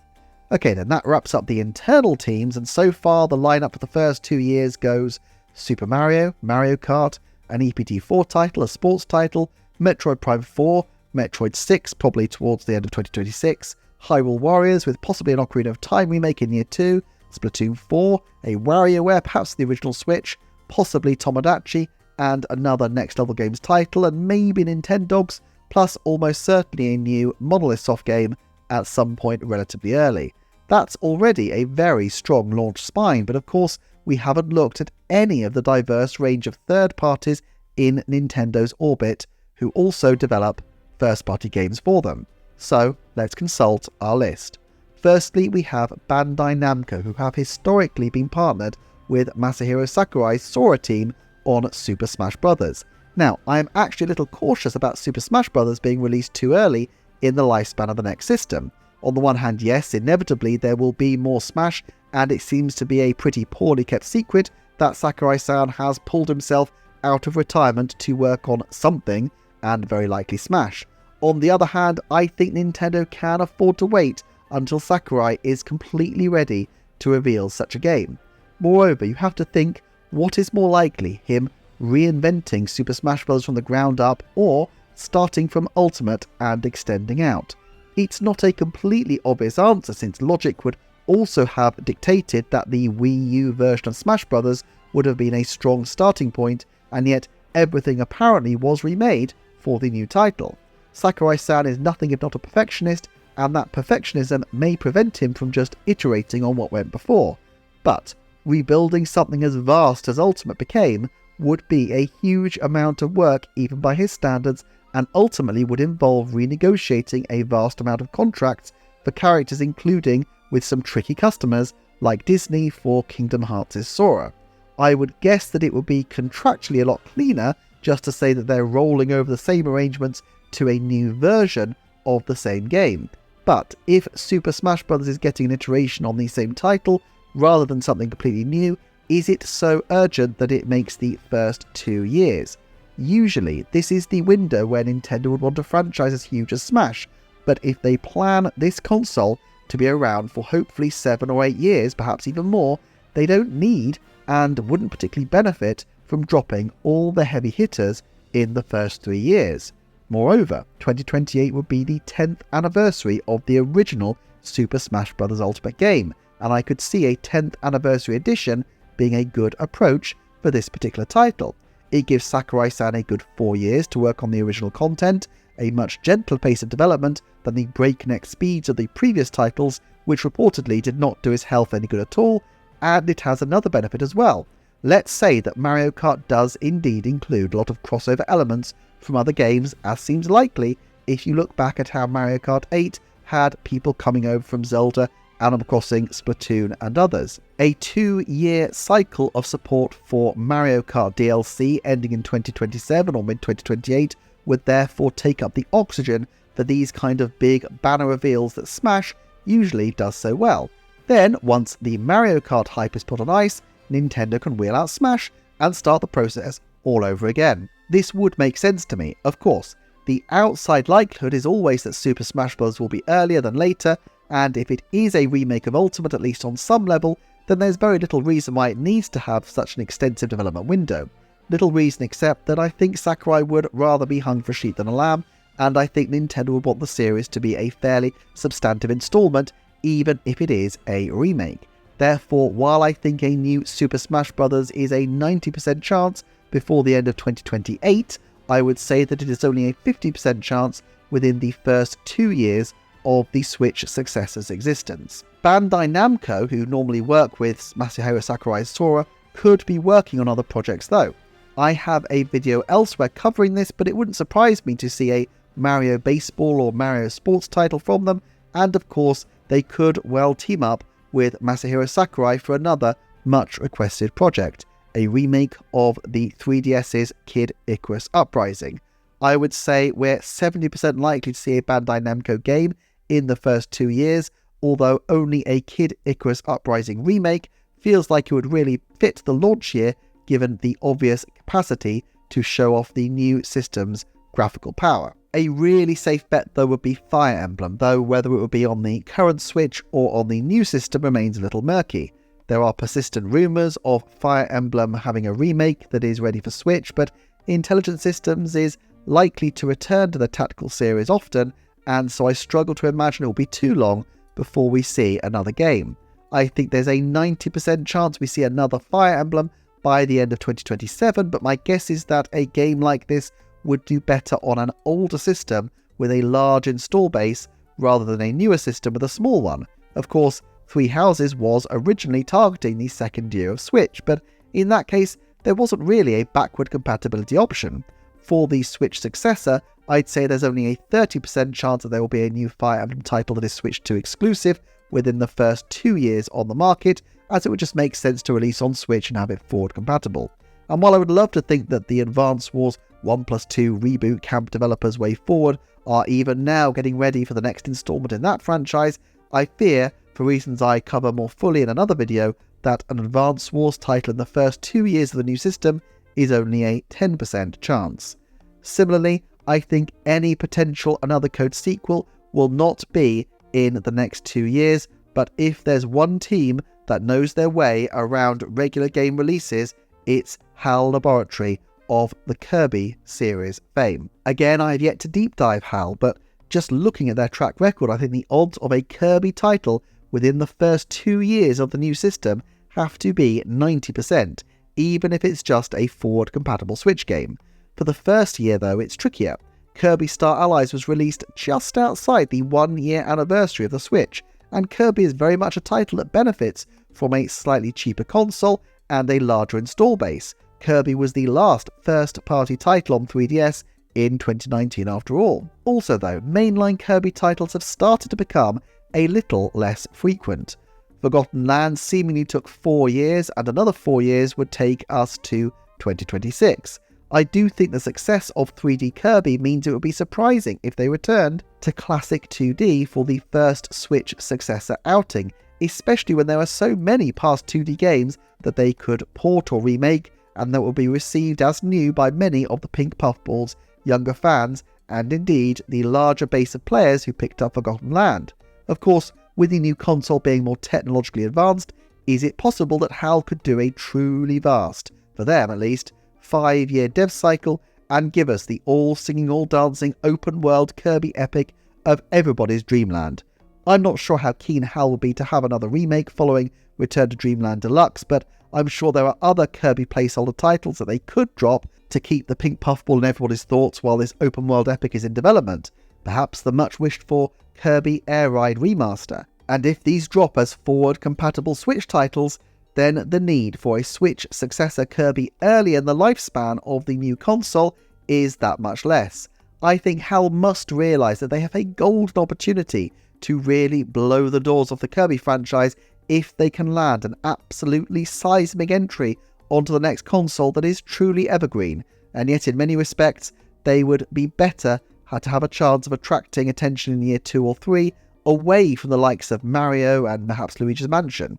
Okay then, that wraps up the internal teams, and so far the lineup for the first 2 years goes Super Mario, Mario Kart, an EPT4 title, a sports title, Metroid Prime 4, Metroid 6 probably towards the end of 2026, Hyrule Warriors with possibly an Ocarina of Time remake in year 2, Splatoon 4, a WarioWare, perhaps the original Switch, possibly Tomodachi, and another Next Level Games title, and maybe Nintendogs, plus almost certainly a new Monolith Soft game at some point relatively early. That's already a very strong launch spine, but of course we haven't looked at any of the diverse range of third parties in Nintendo's orbit who also develop first-party games for them. So let's consult our list. Firstly, we have Bandai Namco, who have historically been partnered with Masahiro Sakurai's Sora team on Super Smash Bros. Now, I am actually a little cautious about Super Smash Bros. Being released too early in the lifespan of the next system. On the one hand, yes, inevitably there will be more Smash, and it seems to be a pretty poorly kept secret that Sakurai-san has pulled himself out of retirement to work on something, and very likely Smash. On the other hand, I think Nintendo can afford to wait until Sakurai is completely ready to reveal such a game. Moreover, you have to think, what is more likely, him reinventing Super Smash Bros. From the ground up, or starting from Ultimate and extending out? It's not a completely obvious answer, since logic would also have dictated that the Wii U version of Smash Bros. Would have been a strong starting point, and yet everything apparently was remade for the new title. Sakurai-san is nothing if not a perfectionist, and that perfectionism may prevent him from just iterating on what went before. But rebuilding something as vast as Ultimate became would be a huge amount of work even by his standards, and ultimately would involve renegotiating a vast amount of contracts for characters, including with some tricky customers like Disney for Kingdom Hearts' Sora. I would guess that it would be contractually a lot cleaner just to say that they're rolling over the same arrangements to a new version of the same game. But if Super Smash Bros. Is getting an iteration on the same title rather than something completely new, is it so urgent that it makes the first 2 years? Usually, this is the window where Nintendo would want a franchise as huge as Smash, but if they plan this console to be around for hopefully 7 or 8 years, perhaps even more, they don't need and wouldn't particularly benefit from dropping all the heavy hitters in the first 3 years. Moreover, 2028 would be the 10th anniversary of the original Super Smash Bros. Ultimate game, and I could see a 10th anniversary edition being a good approach for this particular title. It gives Sakurai-san a good 4 years to work on the original content, a much gentler pace of development than the breakneck speeds of the previous titles, which reportedly did not do his health any good at all, and it has another benefit as well. Let's say that Mario Kart does indeed include a lot of crossover elements from other games, as seems likely if you look back at how Mario Kart 8 had people coming over from Zelda, Animal Crossing, Splatoon and others. A 2-year cycle of support for Mario Kart DLC ending in 2027 or mid-2028 would therefore take up the oxygen for these kind of big banner reveals that Smash usually does so well. Then, once the Mario Kart hype is put on ice, Nintendo can wheel out Smash and start the process all over again. This would make sense to me, of course. The outside likelihood is always that Super Smash Bros. Will be earlier than later, and if it is a remake of Ultimate at least on some level, then there's very little reason why it needs to have such an extensive development window. Little reason except that I think Sakurai would rather be hung for sheep than a lamb, and I think Nintendo would want the series to be a fairly substantive installment, even if it is a remake. Therefore, while I think a new Super Smash Bros. Is a 90% chance before the end of 2028, I would say that it is only a 50% chance within the first 2 years of the Switch successor's existence. Bandai Namco, who normally work with Masahiro Sakurai's Sora, could be working on other projects though. I have a video elsewhere covering this, but it wouldn't surprise me to see a Mario Baseball or Mario Sports title from them, and of course they could well team up with Masahiro Sakurai for another much requested project, a remake of the 3DS's Kid Icarus Uprising. I would say we're 70% likely to see a Bandai Namco game in the first 2 years, although only a Kid Icarus Uprising remake feels like it would really fit the launch year given the obvious capacity to show off the new system's graphical power. A really safe bet though would be Fire Emblem, though whether it would be on the current Switch or on the new system remains a little murky. There are persistent rumours of Fire Emblem having a remake that is ready for Switch, but Intelligent Systems is likely to return to the tactical series often, and so I struggle to imagine it will be too long before we see another game. I think there's a 90% chance we see another Fire Emblem by the end of 2027, but my guess is that a game like this would do better on an older system with a large install base rather than a newer system with a small one. Of course, Three Houses was originally targeting the second year of Switch, but in that case there wasn't really a backward compatibility option. For the Switch successor, I'd say there's only a 30% chance that there will be a new Fire Emblem title that is Switch 2 exclusive within the first 2 years on the market, as it would just make sense to release on Switch and have it forward compatible. And while I would love to think that the Advance Wars 1+2 reboot camp developers' way forward are even now getting ready for the next installment in that franchise, I fear, for reasons I cover more fully in another video, that an Advance Wars title in the first 2 years of the new system is only a 10% chance. Similarly, I think any potential Another Code sequel will not be in the next 2 years, but if there's one team that knows their way around regular game releases, it's HAL Laboratory of the Kirby series fame. Again, I have yet to deep dive HAL, but just looking at their track record, I think the odds of a Kirby title within the first 2 years of the new system have to be 90%, even if it's just a forward-compatible Switch game. For the first year though, it's trickier. Kirby Star Allies was released just outside the 1-year anniversary of the Switch, and Kirby is very much a title that benefits from a slightly cheaper console and a larger install base. Kirby was the last first-party title on 3DS in 2019 after all. Also though, mainline Kirby titles have started to become a little less frequent. Forgotten Lands seemingly took 4 years, and another 4 years would take us to 2026. I do think the success of 3D Kirby means it would be surprising if they returned to classic 2D for the first Switch successor outing, especially when there are so many past 2D games that they could port or remake and that will be received as new by many of the Pink Puffball's younger fans and indeed the larger base of players who picked up Forgotten Land. Of course, with the new console being more technologically advanced, is it possible that HAL could do a truly vast, for them at least, 5-year dev cycle and give us the all-singing, all-dancing, open-world Kirby epic of everybody's Dreamland? I'm not sure how keen HAL will be to have another remake following Return to Dreamland Deluxe, but I'm sure there are other Kirby placeholder titles that they could drop to keep the pink puffball in everybody's thoughts while this open-world epic is in development. Perhaps the much-wished-for Kirby Air Ride Remaster. And if these drop as forward-compatible Switch titles, then the need for a Switch successor Kirby early in the lifespan of the new console is that much less. I think HAL must realise that they have a golden opportunity to really blow the doors off the Kirby franchise if they can land an absolutely seismic entry onto the next console that is truly evergreen, and yet in many respects they would be better to have a chance of attracting attention in year 2 or 3 away from the likes of Mario and perhaps Luigi's Mansion.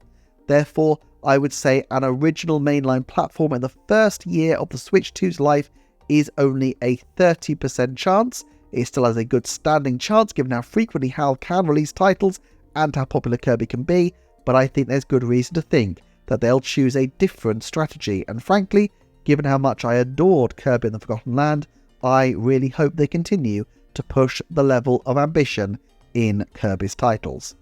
Therefore, I would say an original mainline platform in the first year of the Switch 2's life is only a 30% chance. It still has a good standing chance given how frequently HAL can release titles and how popular Kirby can be, but I think there's good reason to think that they'll choose a different strategy, and frankly, given how much I adored Kirby and the Forgotten Land, I really hope they continue to push the level of ambition in Kirby's titles.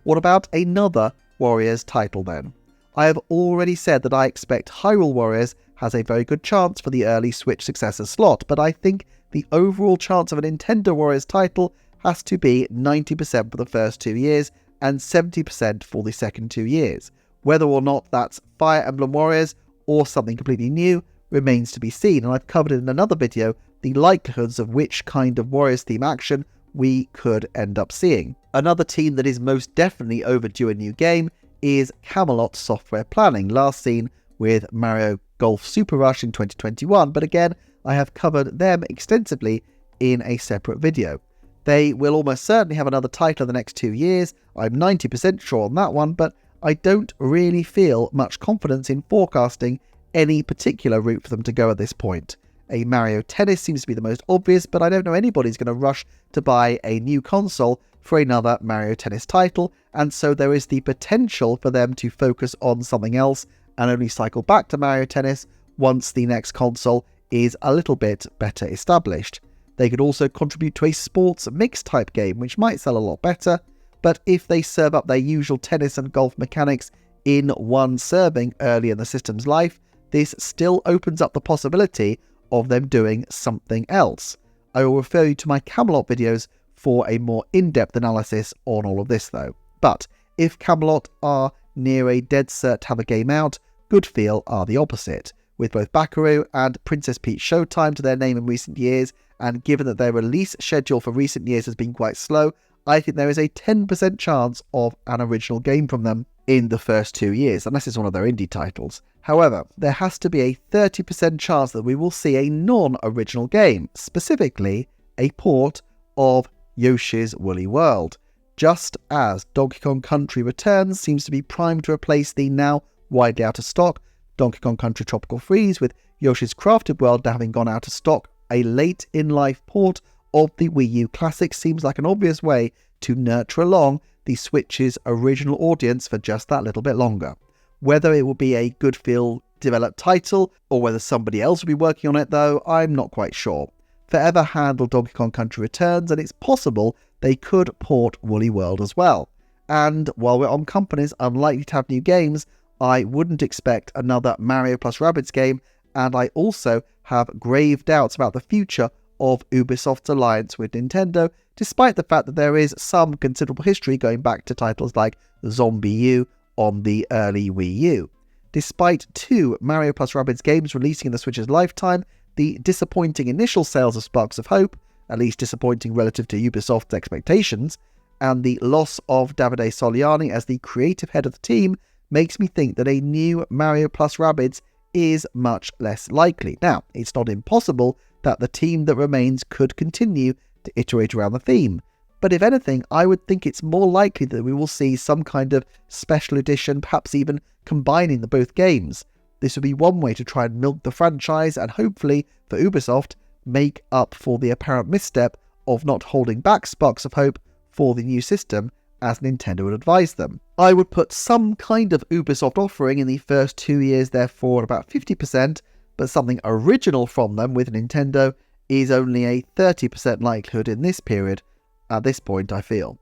What about another Warriors title then? I have already said that I expect Hyrule Warriors has a very good chance for the early Switch successor slot, but I think the overall chance of a Nintendo Warriors title has to be 90% for the first 2 years and 70% for the second 2 years. Whether or not that's Fire Emblem Warriors or something completely new remains to be seen, and I've covered in another video the likelihoods of which kind of Warriors theme action we could end up seeing. Another team that is most definitely overdue a new game is Camelot Software Planning, last seen with Mario Golf Super Rush in 2021, but again, I have covered them extensively in a separate video. They will almost certainly have another title in the next 2 years, I'm 90% sure on that one, but I don't really feel much confidence in forecasting any particular route for them to go at this point. A Mario Tennis seems to be the most obvious, but I don't know anybody's going to rush to buy a new console for another Mario Tennis title, and so there is the potential for them to focus on something else and only cycle back to Mario Tennis once the next console is a little bit better established. They could also contribute to a sports mix type game, which might sell a lot better, but if they serve up their usual tennis and golf mechanics in one serving early in the system's life, this still opens up the possibility of them doing something else. I will refer you to my Camelot videos for a more in-depth analysis on all of this though. But if Camelot are near a dead cert to have a game out, Good Feel are the opposite. With both Bakaru and Princess Peach Showtime to their name in recent years, and given that their release schedule for recent years has been quite slow, I think there is a 10% chance of an original game from them in the first 2 years, unless it's one of their indie titles. However, there has to be a 30% chance that we will see a non-original game, specifically a port of Yoshi's Woolly World. Just as Donkey Kong Country Returns seems to be primed to replace the now widely out of stock Donkey Kong Country Tropical Freeze, with Yoshi's Crafted World now having gone out of stock, a late-in-life port of the Wii U classic seems like an obvious way to nurture along the Switch's original audience for just that little bit longer. Whether it will be a Good Feel developed title, or whether somebody else will be working on it though, I'm not quite sure. Forever handled Donkey Kong Country Returns, and it's possible they could port Woolly World as well. And while we're on companies unlikely to have new games, I wouldn't expect another Mario plus Rabbids game, and I also have grave doubts about the future of Ubisoft's alliance with Nintendo, despite the fact that there is some considerable history going back to titles like Zombie U on the early Wii U. Despite 2 Mario plus Rabbids games releasing in the Switch's lifetime, the disappointing initial sales of Sparks of Hope, at least disappointing relative to Ubisoft's expectations, and the loss of Davide Soliani as the creative head of the team makes me think that a new Mario plus Rabbids is much less likely. Now, it's not impossible that the team that remains could continue to iterate around the theme, but if anything, I would think it's more likely that we will see some kind of special edition, perhaps even combining the both games. This would be one way to try and milk the franchise and hopefully, for Ubisoft, make up for the apparent misstep of not holding back sparks of hope for the new system as Nintendo would advise them. I would put some kind of Ubisoft offering in the first 2 years therefore at about 50%, but something original from them with Nintendo is only a 30% likelihood in this period, at this point I feel.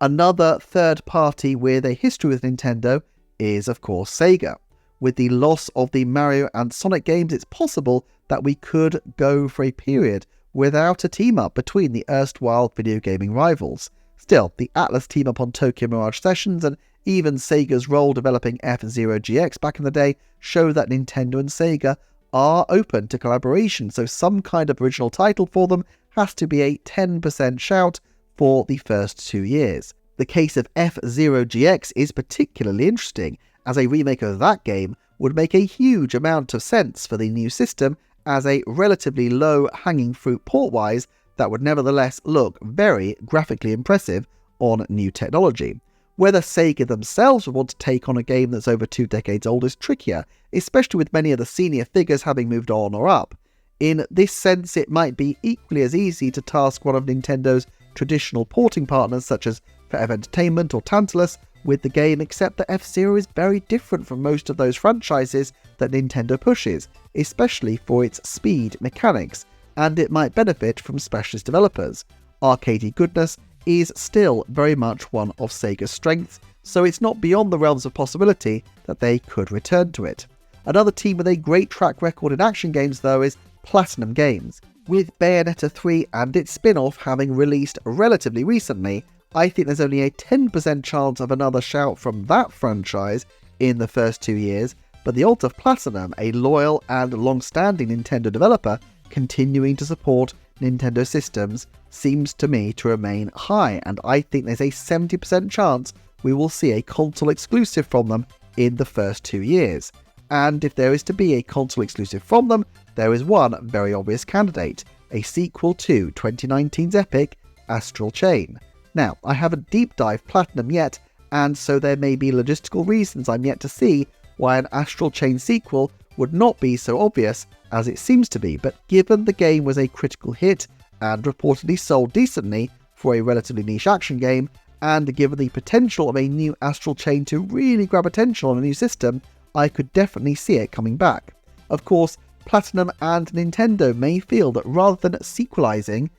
Another third party with a history with Nintendo is of course Sega. With the loss of the Mario and Sonic games, it's possible that we could go for a period without a team-up between the erstwhile video gaming rivals. Still, the Atlas team-up on Tokyo Mirage Sessions and even Sega's role developing F-Zero GX back in the day show that Nintendo and Sega are open to collaboration, so some kind of original title for them has to be a 10% shout for the first 2 years. The case of F-Zero GX is particularly interesting, as a remake of that game would make a huge amount of sense for the new system as a relatively low-hanging fruit port-wise that would nevertheless look very graphically impressive on new technology. Whether Sega themselves would want to take on a game that's over 2 decades old is trickier, especially with many of the senior figures having moved on or up. In this sense, it might be equally as easy to task one of Nintendo's traditional porting partners such as Forever Entertainment or Tantalus with the game, except that F-Zero is very different from most of those franchises that Nintendo pushes, especially for its speed mechanics, and it might benefit from specialist developers. Arcadey goodness is still very much one of Sega's strengths, so it's not beyond the realms of possibility that they could return to it. Another team with a great track record in action games though is Platinum Games. With Bayonetta 3 and its spin-off having released relatively recently, I think there's only a 10% chance of another shout from that franchise in the first 2 years, but the odds of Platinum, a loyal and long-standing Nintendo developer, continuing to support Nintendo systems seems to me to remain high, and I think there's a 70% chance we will see a console exclusive from them in the first 2 years. And if there is to be a console exclusive from them, there is one very obvious candidate, a sequel to 2019's epic Astral Chain. Now, I haven't deep dived Platinum yet, and so there may be logistical reasons I'm yet to see why an Astral Chain sequel would not be so obvious as it seems to be, but given the game was a critical hit and reportedly sold decently for a relatively niche action game, and given the potential of a new Astral Chain to really grab attention on a new system, I could definitely see it coming back. Of course, Platinum and Nintendo may feel that rather than sequelizing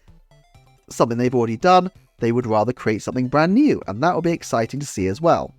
something they've already done, they would rather create something brand new, and that will be exciting to see as well.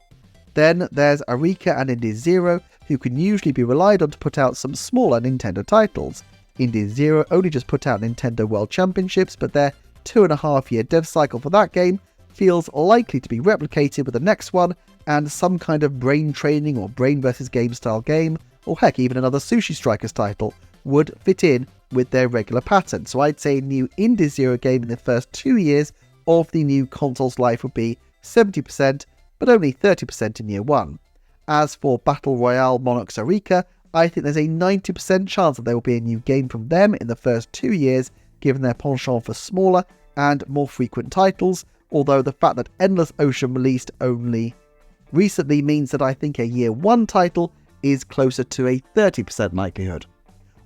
Then there's Arika and Indie who can usually be relied on to put out some smaller Nintendo titles. Indie only just put out Nintendo World Championships, but their 2.5-year dev cycle for that game feels likely to be replicated with the next one, and some kind of brain training or brain versus game style game, or heck, even another Sushi Strikers title, would fit in with their regular pattern. So I'd say a new Indie game in the first 2 years of the new console's life would be 70%, but only 30% in year 1. As for Battle Royale Monarchs Arika, I think there's a 90% chance that there will be a new game from them in the first 2 years, given their penchant for smaller and more frequent titles, although the fact that Endless Ocean released only recently means that I think a year 1 title is closer to a 30% likelihood.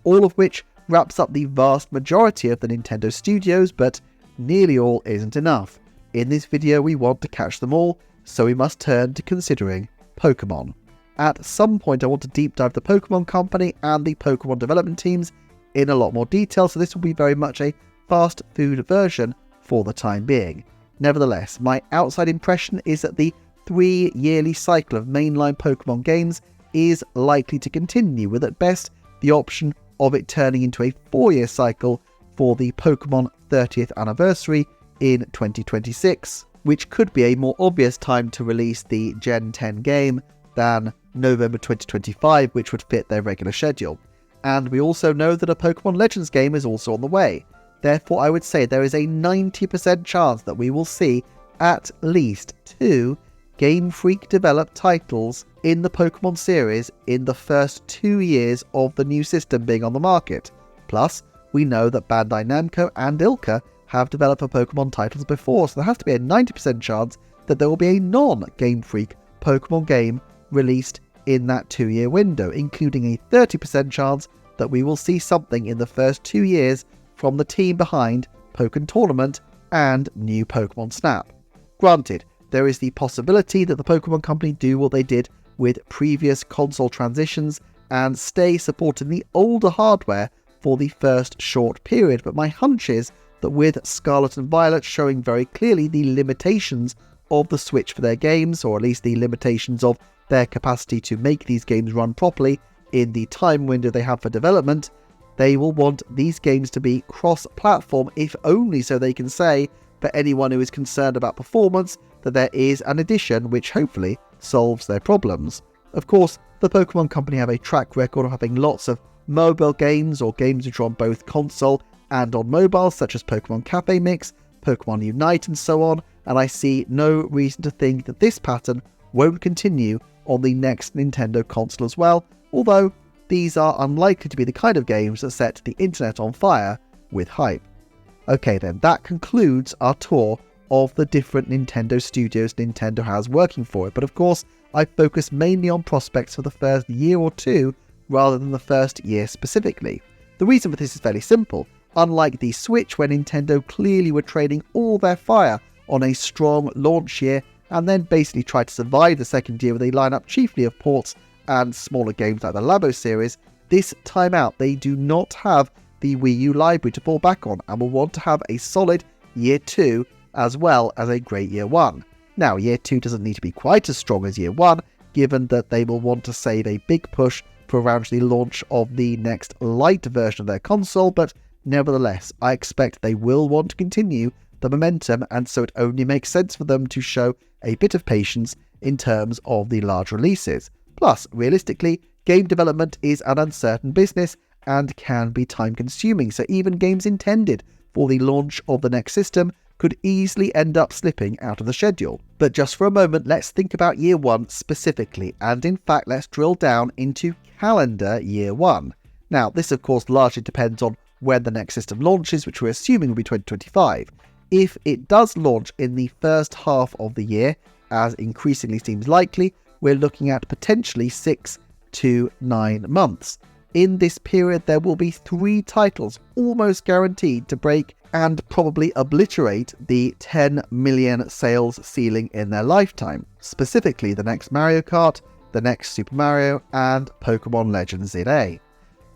All of which wraps up the vast majority of the Nintendo studios, but nearly all isn't enough. In this video we want to catch them all, so we must turn to considering Pokemon. At some point I want to deep dive the Pokemon Company and the Pokemon development teams in a lot more detail, so this will be very much a fast food version for the time being. Nevertheless, my outside impression is that the 3-yearly cycle of mainline Pokemon games is likely to continue, with at best the option of it turning into a 4-year cycle for the Pokemon 30th anniversary in 2026, which could be a more obvious time to release the Gen 10 game than November 2025, which would fit their regular schedule. And we also know that a Pokemon Legends game is also on the way. Therefore, I would say there is a 90% chance that we will see at least 2 Game Freak developed titles in the Pokemon series in the first 2 years of the new system being on the market. Plus, we know that Bandai Namco and ILCA have developed for Pokemon titles before, so there has to be a 90% chance that there will be a non-Game Freak Pokemon game released in that 2-year window, including a 30% chance that we will see something in the first 2 years from the team behind Pokken Tournament and new Pokemon Snap. Granted, there is the possibility that the Pokemon Company do what they did with previous console transitions and stay supporting the older hardware for the first short period, but my hunch is that with Scarlet and Violet showing very clearly the limitations of the Switch for their games, or at least the limitations of their capacity to make these games run properly in the time window they have for development, they will want these games to be cross-platform, if only so they can say, for anyone who is concerned about performance, that there is an addition which hopefully solves their problems. Of course, the Pokemon Company have a track record of having lots of mobile games or games which are on both console and on mobile, such as Pokemon Cafe Mix, Pokemon Unite and so on, and I see no reason to think that this pattern won't continue on the next Nintendo console as well, although these are unlikely to be the kind of games that set the internet on fire with hype. Okay then, that concludes our tour of the different Nintendo studios Nintendo has working for it, but of course I focus mainly on prospects for the first year or two rather than the first year specifically. The reason for this is fairly simple. Unlike the Switch, where Nintendo clearly were trading all their fire on a strong launch year and then basically tried to survive the second year with a lineup chiefly of ports and smaller games like the Labo series, this time out they do not have the Wii U library to fall back on and will want to have a solid year 2 as well as a great year 1. Now, year 2 doesn't need to be quite as strong as year 1, given that they will want to save a big push for around the launch of the next light version of their console, but nevertheless, I expect they will want to continue the momentum, and so it only makes sense for them to show a bit of patience in terms of the large releases. Plus, realistically, game development is an uncertain business and can be time-consuming, so even games intended for the launch of the next system could easily end up slipping out of the schedule. But just for a moment, let's think about year 1 specifically, and in fact let's drill down into calendar year 1. Now, this of course largely depends on when the next system launches, which we're assuming will be 2025. If it does launch in the first half of the year, as increasingly seems likely, we're looking at potentially 6 to 9 months. In this period, there will be 3 titles almost guaranteed to break and probably obliterate the 10 million sales ceiling in their lifetime, specifically the next Mario Kart, the next Super Mario, and Pokemon Legends ZA.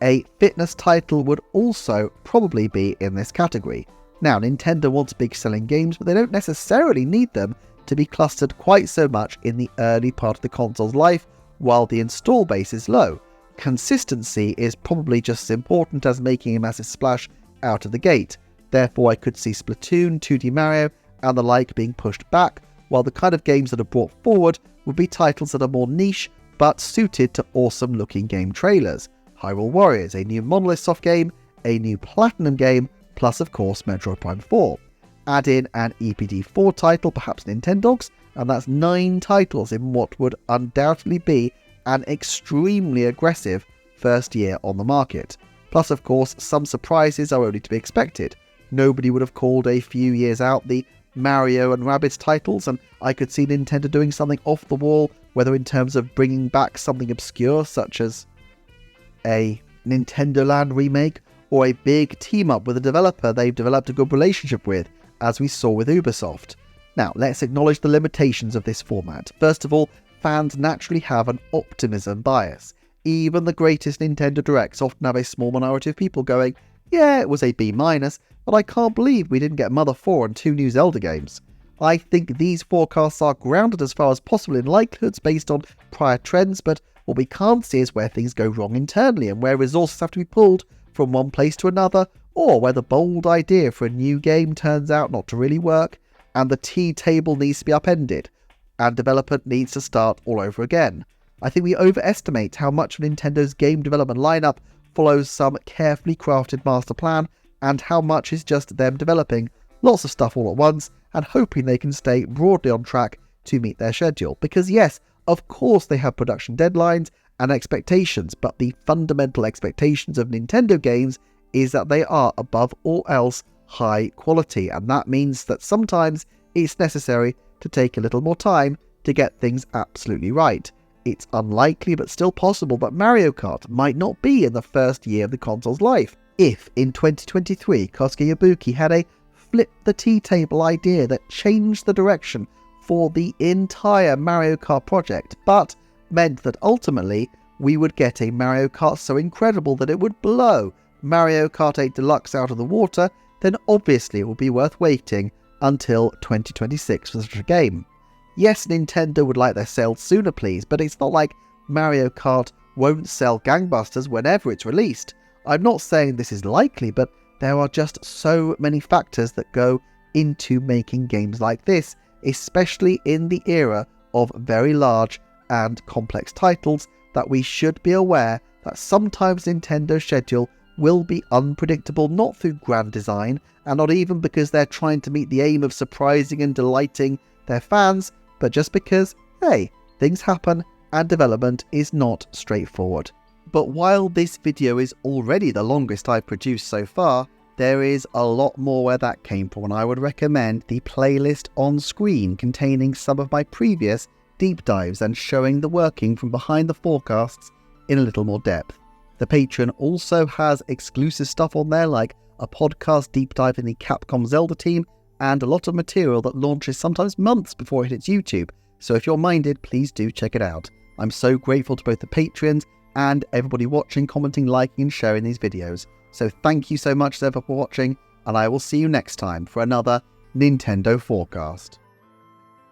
A fitness title would also probably be in this category. Now, Nintendo wants big selling games, but they don't necessarily need them to be clustered quite so much in the early part of the console's life while the install base is low. Consistency is probably just as important as making a massive splash out of the gate. Therefore, I could see Splatoon, 2D Mario, and the like being pushed back, while the kind of games that are brought forward would be titles that are more niche, but suited to awesome looking game trailers. Hyrule Warriors, a new Monolith Soft game, a new Platinum game, plus of course Metroid Prime 4. Add in an EPD4 title, perhaps Nintendogs, and that's 9 titles in what would undoubtedly be an extremely aggressive first year on the market. Plus of course, some surprises are only to be expected. Nobody would have called a few years out the Mario and Rabbids titles, and I could see Nintendo doing something off the wall, whether in terms of bringing back something obscure such as a Nintendo Land remake, or a big team up with a developer they've developed a good relationship with, as we saw with Ubisoft. Now, let's acknowledge the limitations of this format. First of all, fans naturally have an optimism bias. Even the greatest Nintendo Directs often have a small minority of people going, yeah, it was a B-, but I can't believe we didn't get Mother 4 and 2 new Zelda games. I think these forecasts are grounded as far as possible in likelihoods based on prior trends, but what we can't see is where things go wrong internally and where resources have to be pulled from one place to another, or where the bold idea for a new game turns out not to really work and the tea table needs to be upended and development needs to start all over again. I think we overestimate how much of Nintendo's game development lineup follows some carefully crafted master plan and how much is just them developing lots of stuff all at once and hoping they can stay broadly on track to meet their schedule. Because yes, Of course they have production deadlines and expectations, but the fundamental expectations of Nintendo games is that they are, above all else, high quality, and that means that sometimes it's necessary to take a little more time to get things absolutely right. It's unlikely but still possible that Mario Kart might not be in the first year of the console's life. If in 2023 Kosuke Ibuki had a flip the tea table idea that changed the direction for the entire Mario Kart project, but meant that ultimately we would get a Mario Kart so incredible that it would blow Mario Kart 8 Deluxe out of the water, then obviously it would be worth waiting until 2026 for such a game. Yes, Nintendo would like their sales sooner please, but it's not like Mario Kart won't sell gangbusters whenever it's released. I'm not saying this is likely, but there are just so many factors that go into making games like this, especially in the era of very large and complex titles, that we should be aware that sometimes Nintendo's schedule will be unpredictable, not through grand design, and not even because they're trying to meet the aim of surprising and delighting their fans, but just because, hey, things happen and development is not straightforward. But while this video is already the longest I've produced so far, there is a lot more where that came from, and I would recommend the playlist on screen containing some of my previous deep dives and showing the working from behind the forecasts in a little more depth. The Patreon also has exclusive stuff on there, like a podcast deep dive in the Capcom Zelda team and a lot of material that launches sometimes months before it hits YouTube, so if you're minded, please do check it out. I'm so grateful to both the Patreons and everybody watching, commenting, liking and sharing these videos. So thank you so much as ever for watching, and I will see you next time for another Nintendo Forecast.